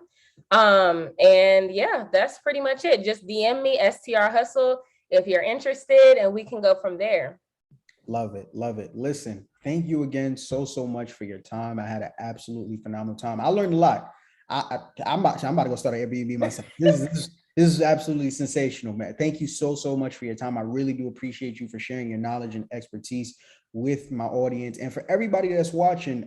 And yeah, that's pretty much it. Just DM me STR Hustle if you're interested, and we can go from there. Love it. Love it. Listen, thank you again so much for your time. I had an absolutely phenomenal time. I learned a lot. I'm about to go start an Airbnb myself. This is absolutely sensational, man. Thank you so much for your time. I really do appreciate you for sharing your knowledge and expertise with my audience, and for everybody that's watching,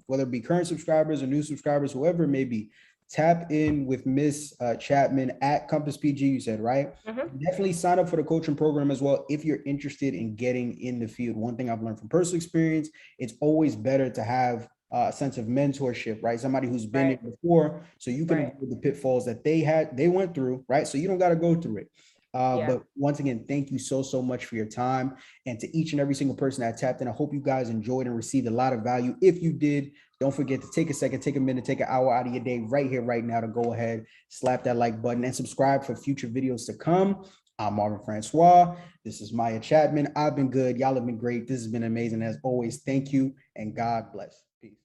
whether it be current subscribers or new subscribers, whoever it may be. Tap in with Miss Chapman at Compass PG, you said, right? Definitely sign up for the coaching program as well if you're interested in getting in the field. One thing I've learned from personal experience, it's always better to have a sense of mentorship, right? Somebody who's been there before, so you can avoid the pitfalls that they went through, right? So you don't got to go through it. But once again, thank you so much for your time. And to each and every single person that tapped in, I hope you guys enjoyed and received a lot of value. If you did, don't forget to take a second, take a minute, take an hour out of your day right here, right now, to go ahead, slap that like button and subscribe for future videos to come. I'm Marvin Francois. This is Maya Chapman. I've been good. Y'all have been great. This has been amazing. As always, thank you and God bless. Peace.